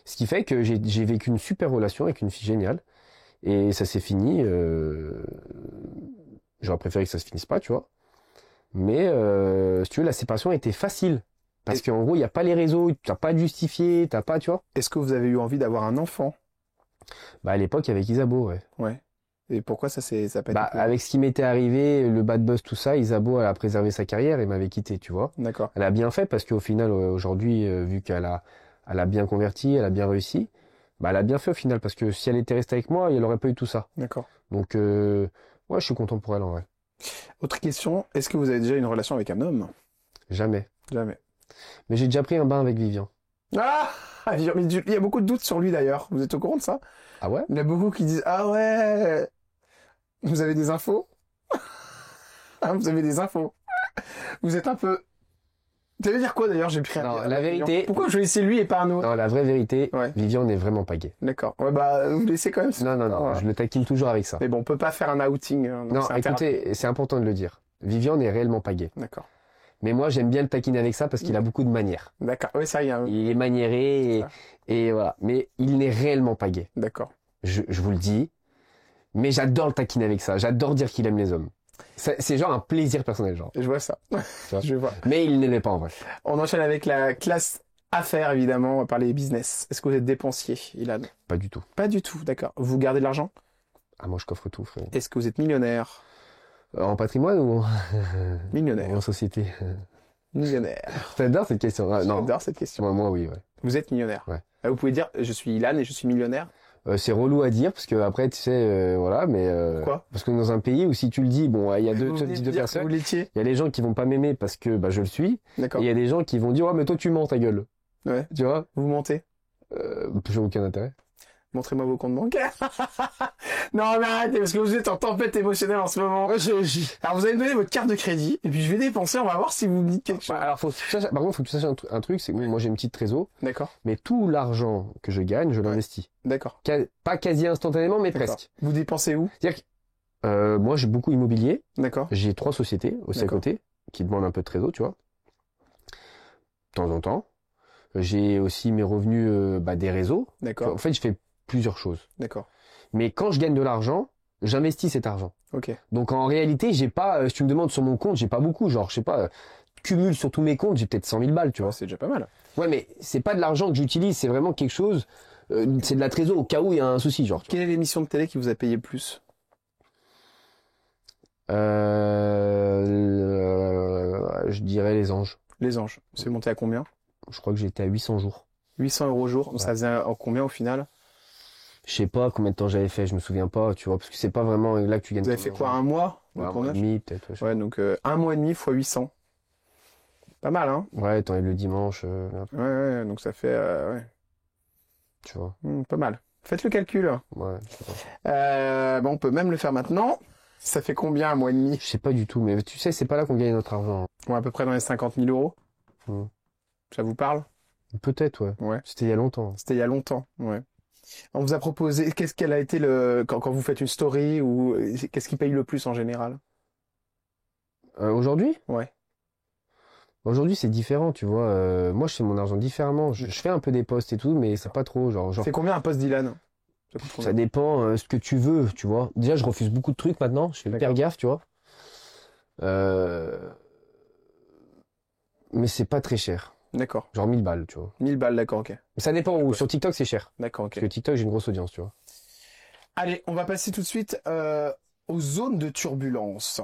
Ce qui fait que j'ai vécu une super relation avec une fille géniale et ça s'est fini. J'aurais préféré que ça se finisse pas, tu vois. Mais si tu veux, la séparation était facile. Parce qu'en gros, il n'y a pas les réseaux, t'as pas à te justifier, t'as pas, tu vois. Est-ce que vous avez eu envie d'avoir un enfant? Bah à l'époque, avec Isabeau, ouais. Ouais. Et pourquoi ça a pas Bah été avec ce qui m'était arrivé, le bad buzz, tout ça, Isabeau, elle a préservé sa carrière et m'avait quitté, tu vois. D'accord. Elle a bien fait parce qu'au final, aujourd'hui, vu qu'elle a bien converti, elle a bien réussi, bah elle a bien fait au final parce que si elle était restée avec moi, il n'y aurait pas eu tout ça. D'accord. Donc, ouais, je suis content pour elle en vrai. Autre question, est-ce que vous avez déjà une relation avec un homme? Jamais. Jamais. Mais j'ai déjà pris un bain avec Vivian. Ah! Mais il y a beaucoup de doutes sur lui d'ailleurs. Vous êtes au courant de ça? Ah ouais? Il y en a beaucoup qui disent ah ouais. Vous avez des infos? Ah, vous avez des infos. Vous êtes un peu. Ça veut dire quoi d'ailleurs? J'ai pris un. Non, la vérité. Pourquoi je laissais lui et pas un autre? Non, la vraie vérité, Ouais. Vivian n'est vraiment pas gay. D'accord. Ouais, bah, vous laissez quand même. Non, non, non, Voilà. je le taquine toujours avec ça. Mais bon, on peut pas faire un outing. Hein, donc Non, c'est interdit. écoutez, c'est important de le dire. Vivian n'est réellement pas gay. D'accord. Mais moi, j'aime bien le taquiner avec ça parce qu'il a beaucoup de manières. D'accord. Oui, ça y est. Il est maniéré et voilà. Mais il n'est réellement pas gay. D'accord. Je vous le dis. Mais j'adore le taquiner avec ça. J'adore dire qu'il aime les hommes. C'est genre un plaisir personnel, genre. Je vois ça. vois. Je vois. Mais il ne l'est pas en vrai. On enchaîne avec la classe affaires, évidemment. On va parler business. Est-ce que vous êtes dépensier, Ilan? Pas du tout. Pas du tout. D'accord. Vous gardez de l'argent? Ah, moi, je coffre tout, frère. Est-ce que vous êtes millionnaire? En patrimoine ou Millionnaire. en société? Millionnaire. T'adores cette question? Ah, non. J'adore cette question. Moi, oui, ouais. Vous êtes millionnaire. Ouais. Vous pouvez dire, je suis Ilan et je suis millionnaire. C'est relou à dire parce que après, tu sais, voilà, mais Pourquoi? parce que dans un pays où si tu le dis, bon, il y a deux personnes. Vous l'étiez. Il y a les gens qui vont pas m'aimer parce que je le suis. D'accord. Et il y a des gens qui vont dire, mais toi tu mens ta gueule. Ouais. Tu vois? Vous mentez. J'ai aucun intérêt. Montrez-moi vos comptes bancaires. Non, mais arrêtez, parce que vous êtes en tempête émotionnelle en ce moment. Alors, vous allez me donner votre carte de crédit, et puis je vais dépenser, on va voir si vous me dites quelque chose. Alors, par contre, faut que tu saches un truc, c'est que moi, j'ai une petite trésor. D'accord. Mais tout l'argent que je gagne, je l'investis. D'accord. Pas quasi instantanément, mais presque. Vous dépensez où? C'est-à-dire que, moi, j'ai beaucoup immobilier. D'accord. J'ai 3 sociétés aussi à côté, qui demandent un peu de trésor, tu vois. De temps en temps. J'ai aussi mes revenus, des réseaux. D'accord. En fait, je fais plusieurs choses. D'accord. Mais quand je gagne de l'argent, j'investis cet argent. Ok. Donc en réalité, j'ai pas, si tu me demandes sur mon compte, j'ai pas beaucoup, genre, je sais pas, cumule sur tous mes comptes, j'ai peut-être 100 000 balles, tu vois. C'est déjà pas mal. Ouais, mais c'est pas de l'argent que j'utilise, c'est vraiment quelque chose, c'est de la trésor au cas où il y a un souci, genre. Quelle est l'émission de télé qui vous a payé le plus? Je dirais Les Anges. Les Anges. C'est monté à combien? Je crois que j'étais à 800 jours. 800 € au jour. Ouais. Ça faisait combien au final? Je sais pas combien de temps j'avais fait, je me souviens pas, tu vois, parce que c'est pas vraiment là que tu gagnes. Vous avez fait quoi, un mois? Un mois et demi, peut-être. Ouais, donc 1 mois et demi fois 800. Pas mal, hein? Ouais, t'enlèves le dimanche. Ouais, donc ça fait... ouais. Tu vois. Pas mal. Faites le calcul. Ouais, je sais pas. On peut même le faire maintenant. Ça fait combien, 1 mois et demi? Je sais pas du tout, mais tu sais, c'est pas là qu'on gagne notre argent. Ouais, à peu près dans les 50 000 €. Ça vous parle? Peut-être, ouais. Ouais. C'était il y a longtemps. C'était il y a longtemps, ouais. On vous a proposé, qu'elle a été quand vous faites une story, ou qu'est-ce qui paye le plus en général? Aujourd'hui? Ouais. Aujourd'hui, c'est différent, tu vois. Moi, je fais mon argent différemment. Je fais un peu des posts et tout, mais c'est pas trop, genre. C'est combien un post d'Ilan? Ça dépend ce que tu veux, tu vois. Déjà, je refuse beaucoup de trucs maintenant. Je fais hyper gaffe, tu vois. Mais c'est pas très cher. D'accord. Genre 1000 balles, tu vois. 1000 balles, d'accord, ok. Mais ça dépend où. Sur TikTok, c'est cher. D'accord, ok. Parce que TikTok, j'ai une grosse audience, tu vois. Allez, on va passer tout de suite aux zones de turbulence.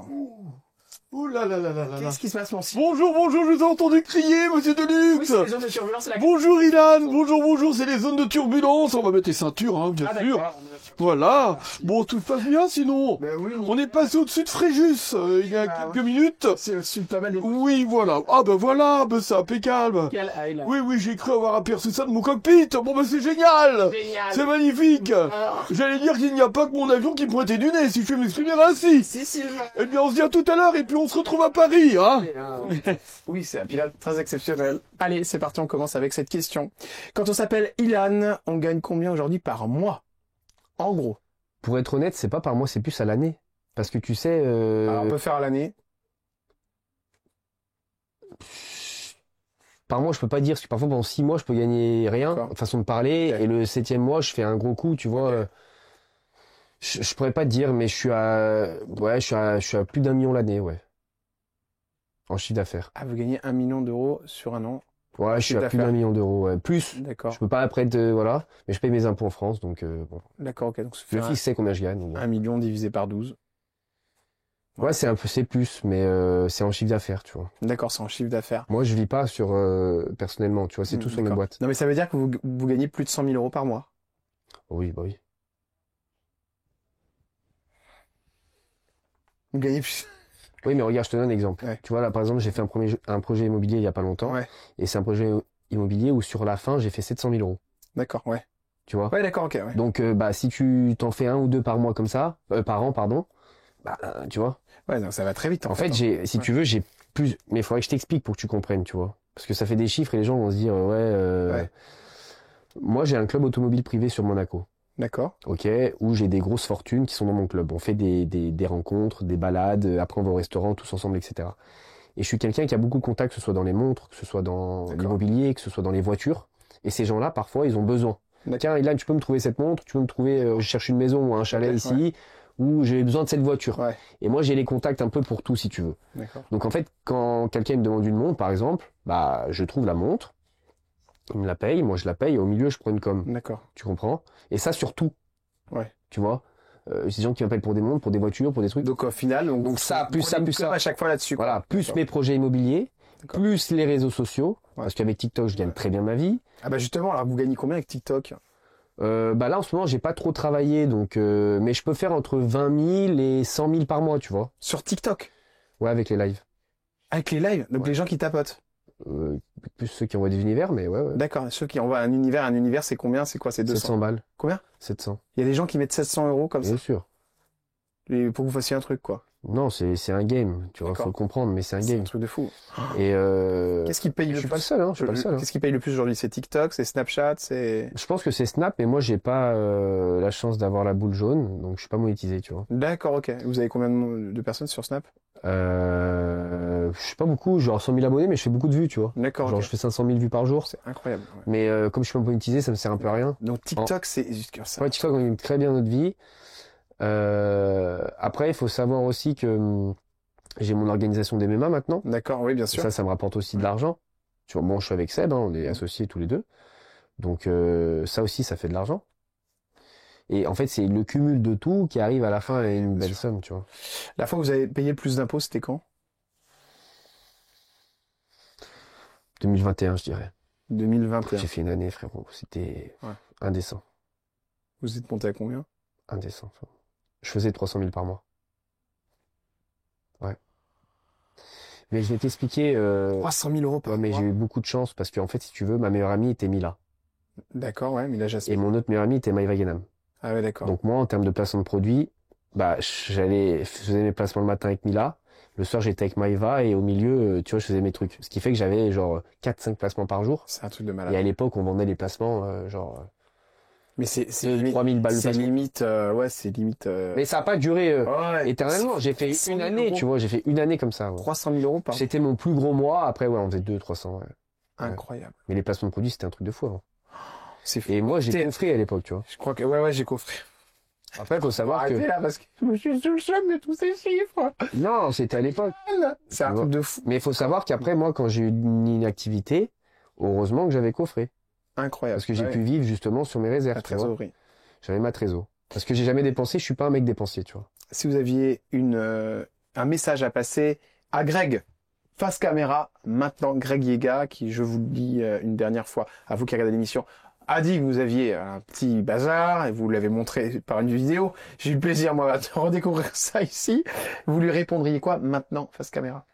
Ouh là là là là là. Qu'est-ce qui se passe, mon si? Bonjour, je vous ai entendu crier, monsieur Deluxe. Oui, c'est les zones de turbulence, là. Bonjour Ilan, bonjour, c'est les zones de turbulence. On va mettre les ceintures, hein, bien sûr. Voilà. Bon, tout se passe bien sinon. Ben oui. On est passé au-dessus de Fréjus il y a quelques minutes. C'est au-dessus de pas mal. Oui, voilà. Ah ben voilà, ben c'est impeccable. Quel aïe. Oui, j'ai cru avoir aperçu ça de mon cockpit. Bon ben c'est génial. C'est magnifique. J'allais dire qu'il n'y a pas que mon avion qui me pointait du nez, si je peux m'exprimer ainsi. Si, Sylvain. Eh bien, on se dit à tout à l'heure et puis on se retrouve à Paris, hein. Oui, c'est un pilote très exceptionnel. Allez, c'est parti, on commence avec cette question. Quand on s'appelle Ilan, on gagne combien aujourd'hui par mois? En gros. Pour être honnête, c'est pas par mois, c'est plus à l'année. Parce que tu sais... Alors, on peut faire à l'année. Par mois, je peux pas dire, parce que parfois pendant 6 mois, je peux gagner rien, façon de parler, Okay. et le 7e mois, je fais un gros coup, tu vois. Okay. Je pourrais pas te dire, mais je suis à plus d'1 million l'année, ouais. En chiffre d'affaires. Ah, vous gagnez 1 million d'euros sur un an. Ouais, je suis à plus d'1 million d'euros, ouais. Plus. D'accord. Je peux pas après voilà. Mais je paye mes impôts en France, donc bon. D'accord, ok. Donc, le fils sait combien je gagne. Donc, 1 million divisé par 12. Ouais, c'est plus, mais c'est en chiffre d'affaires, tu vois. D'accord, c'est en chiffre d'affaires. Moi, je vis pas sur personnellement, tu vois, c'est tout sur mes boîtes. Non, mais ça veut dire que vous gagnez plus de 100 000 € par mois. Oui, bah oui. Vous gagnez plus. Oui, mais regarde, je te donne un exemple. Ouais. Tu vois, là, par exemple, j'ai fait un projet immobilier il y a pas longtemps. Ouais. Et c'est un projet immobilier où sur la fin, j'ai fait 700 000 €. D'accord, ouais. Tu vois? Ouais, d'accord, ok, ouais. Donc, si tu t'en fais 1 ou 2 par mois comme ça, par an, pardon, tu vois? Ouais, donc ça va très vite, en fait. Si tu veux, j'ai plus, mais il faudrait que je t'explique pour que tu comprennes, tu vois? Parce que ça fait des chiffres et les gens vont se dire, ouais. Moi, j'ai un club automobile privé sur Monaco. D'accord. Ok, où j'ai des grosses fortunes qui sont dans mon club. On fait des rencontres, des balades, après on va au restaurant tous ensemble, etc. Et je suis quelqu'un qui a beaucoup de contacts, que ce soit dans les montres, que ce soit dans l'immobilier, que ce soit dans les voitures. Et ces gens-là, parfois, ils ont besoin. Tiens, Ilan, tu peux me trouver cette montre, tu peux me trouver, je cherche une maison ou un chalet ici, ou j'ai besoin de cette voiture. Ouais. Et moi, j'ai les contacts un peu pour tout, si tu veux. Donc en fait, quand quelqu'un me demande une montre, par exemple, je trouve la montre. Il me la paye, moi je la paye, et au milieu je prends une com. D'accord. Tu comprends? Et ça surtout. Ouais. Tu vois? C'est des gens qui m'appellent pour des montres, pour des voitures, pour des trucs. Donc au final, donc ça, plus ça, plus ça. À chaque fois là-dessus. Voilà, plus mes projets immobiliers. plus les réseaux sociaux, parce qu'avec TikTok, je gagne très bien ma vie. Ah bah justement, alors vous gagnez combien avec TikTok? Bah là, en ce moment, j'ai pas trop travaillé, donc mais je peux faire entre 20 000 et 100 000 par mois, tu vois. Sur TikTok? Ouais, avec les lives. Avec les lives? Donc les gens qui tapotent? Plus ceux qui envoient des univers, mais ouais. D'accord, ceux qui envoient un univers, c'est combien? C'est quoi? C'est 200? 700 balles. Combien? 700. Il y a des gens qui mettent 700 € comme ça? Bien sûr. Et pour que vous fassiez un truc, quoi. Non, c'est un game, tu vois, faut le comprendre, mais c'est un game. C'est un truc de fou. Et qu'est-ce qui paye le plus? Je suis pas le seul, hein, je suis pas le seul. Qu'est-ce qui paye le plus aujourd'hui? C'est TikTok, c'est Snapchat, c'est... Je pense que c'est Snap, mais moi j'ai pas la chance d'avoir la boule jaune, donc je suis pas monétisé, tu vois. D'accord, ok. Vous avez combien de personnes sur Snap? Je sais pas beaucoup, genre 100 000 abonnés, mais je fais beaucoup de vues, tu vois. D'accord, genre ok. je fais 500 000 vues par jour. C'est incroyable. Ouais. Mais comme je suis pas monétisé, ça me sert un peu à rien. Donc TikTok, c'est juste que ça. Ouais, TikTok, on gagne très bien notre vie. Après, il faut savoir aussi que j'ai mon organisation des MMA maintenant. D'accord, oui, bien sûr. Ça me rapporte aussi de l'argent. Tu vois, bon, je suis avec Seb, hein, on est associés tous les deux. Donc ça aussi, ça fait de l'argent. Et en fait, c'est le cumul de tout qui arrive à la fin à une belle somme, tu vois. La fois où vous avez payé le plus d'impôts, c'était quand? 2021, je dirais. 2021. J'ai fait une année, frérot. C'était indécent. Vous êtes monté à combien? Indécent. Je faisais 300 000 par mois. Ouais. Mais je vais t'expliquer... 300 000 € par mois. Mais j'ai eu beaucoup de chance parce qu'en fait, si tu veux, ma meilleure amie était Mila. D'accord, ouais, Mila Jasmine. Et mon autre meilleure amie était Maïva Genam. Ah ouais, d'accord. Donc moi, en termes de placement de produits, bah, je faisais mes placements le matin avec Mila. Le soir, j'étais avec Maïva et au milieu, tu vois, je faisais mes trucs. Ce qui fait que j'avais genre 4-5 placements par jour. C'est un truc de malade. Et à l'époque, on vendait les placements mais c'est 3000 balles de c'est placement. limite, c'est limite. Mais ça n'a pas duré éternellement. J'ai fait 100 une 000 année, €. tu vois, j'ai fait une année comme ça. Ouais. 300 000 € par mois. C'était mon plus gros mois. Après, ouais, on faisait 200-300. Ouais. Incroyable. Mais les placements de produits, c'était un truc de fou. Hein. C'est fou. Et moi, j'ai coffré à l'époque, tu vois. Je crois que, ouais, j'ai coffré. Après, il faut savoir que... Arrêtez là, parce que je me suis sous le choc de tous ces chiffres. Non, c'était à l'époque. C'est un truc de fou. Mais il faut savoir qu'après, moi, quand j'ai eu une inactivité, heureusement que j'avais coffré. Incroyable. Parce que j'ai pu vivre justement sur mes réserves. La trésorerie. J'avais ma trésor. Parce que j'ai jamais dépensé, je suis pas un mec dépensier, tu vois. Si vous aviez un message à passer à Greg, face caméra, maintenant Greg Yega, qui, je vous le dis une dernière fois, à vous qui regardez l'émission, a dit que vous aviez un petit bazar et vous l'avez montré par une vidéo. J'ai eu le plaisir, moi, de redécouvrir ça ici. Vous lui répondriez quoi maintenant, face caméra?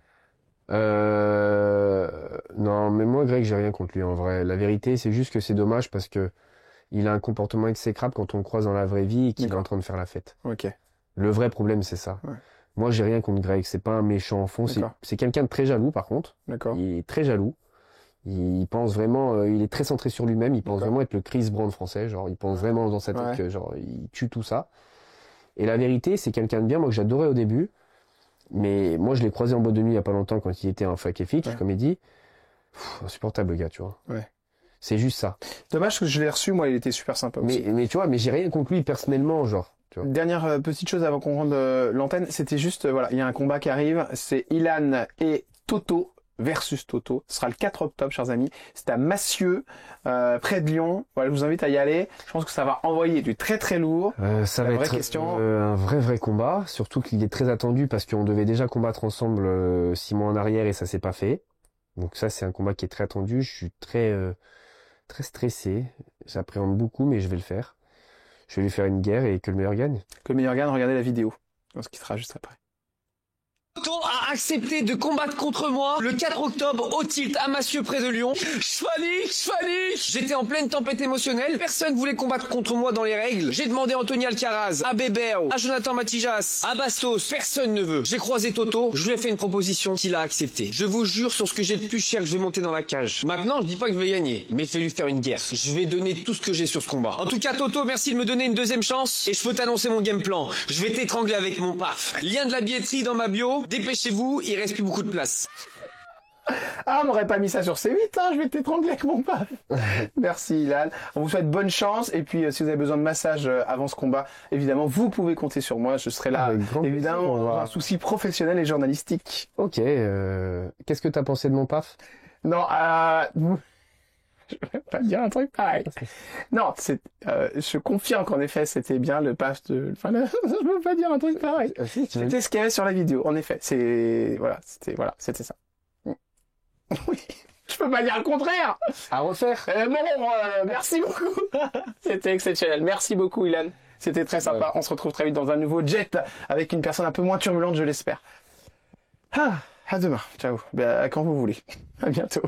Non, mais moi, Greg, j'ai rien contre lui, en vrai. La vérité, c'est juste que c'est dommage parce que il a un comportement exécrable quand on le croise dans la vraie vie et qu'il est en train de faire la fête. Ok. Le vrai problème, c'est ça. Ouais. Moi, j'ai rien contre Greg. C'est pas un méchant en fond. C'est quelqu'un de très jaloux, par contre. D'accord. Il est très jaloux. Il pense vraiment, il est très centré sur lui-même. Il pense vraiment être le Chris Brown français. Genre, il pense vraiment dans sa tête que, genre, il tue tout ça. Et la vérité, c'est quelqu'un de bien, moi, que j'adorais au début. Mais moi, je l'ai croisé en boîte de nuit il y a pas longtemps quand il était en fac FX, comme il dit. Insupportable, le gars, tu vois. Ouais. C'est juste ça. Dommage que je l'ai reçu, moi, il était super sympa aussi. Mais tu vois, mais j'ai rien contre lui personnellement, genre. Tu vois. Dernière petite chose avant qu'on rende l'antenne, c'était juste, voilà, il y a un combat qui arrive, c'est Ilan et Toto versus Toto. Ce sera le 4 octobre, chers amis. C'est à Massieux, près de Lyon. Voilà, je vous invite à y aller. Je pense que ça va envoyer du très très lourd. Ça va être un vrai combat, surtout qu'il est très attendu parce qu'on devait déjà combattre ensemble 6 mois en arrière et ça s'est pas fait. Donc ça, c'est un combat qui est très attendu. Je suis très stressé. J'appréhende beaucoup, mais je vais le faire. Je vais lui faire une guerre et que le meilleur gagne. Que le meilleur gagne, regardez la vidéo. Ce qui sera juste après. Toto a accepté de combattre contre moi le 4 octobre au Tilt à Massieux près de Lyon. Je panique. J'étais en pleine tempête émotionnelle. Personne voulait combattre contre moi dans les règles. J'ai demandé à Anthony Alcaraz, à Bébert, à Jonathan Matijas, à Bastos. Personne ne veut. J'ai croisé Toto. Je lui ai fait une proposition qu'il a acceptée. Je vous jure sur ce que j'ai de plus cher que je vais monter dans la cage. Maintenant, je dis pas que je vais gagner, mais fais lui faire une guerre. Je vais donner tout ce que j'ai sur ce combat. En tout cas, Toto, merci de me donner une deuxième chance et je peux t'annoncer mon game plan. Je vais t'étrangler avec mon paf. Lien de la billetterie dans ma bio. Dépêchez-vous, il reste plus beaucoup de place. Ah, on m'aurait pas mis ça sur C8, hein, je vais t'étrangler avec mon paf. Merci Ilan. On vous souhaite bonne chance et puis si vous avez besoin de massage avant ce combat, évidemment, vous pouvez compter sur moi. Je serai là, évidemment, dans un souci professionnel et journalistique. Ok, qu'est-ce que t'as pensé de mon paf? Non, je vais pas dire un truc pareil. Non, je confirme qu'en effet, c'était bien le paf de... Enfin, je veux pas dire un truc pareil. C'était ce qu'il y avait sur la vidéo, en effet. C'était ça. Oui, je peux pas dire le contraire. À refaire. Merci beaucoup. C'était exceptionnel. Merci beaucoup, Ilan. C'était très sympa. Ouais. On se retrouve très vite dans un nouveau jet avec une personne un peu moins turbulente, je l'espère. À demain. Ciao. À quand vous voulez. À bientôt.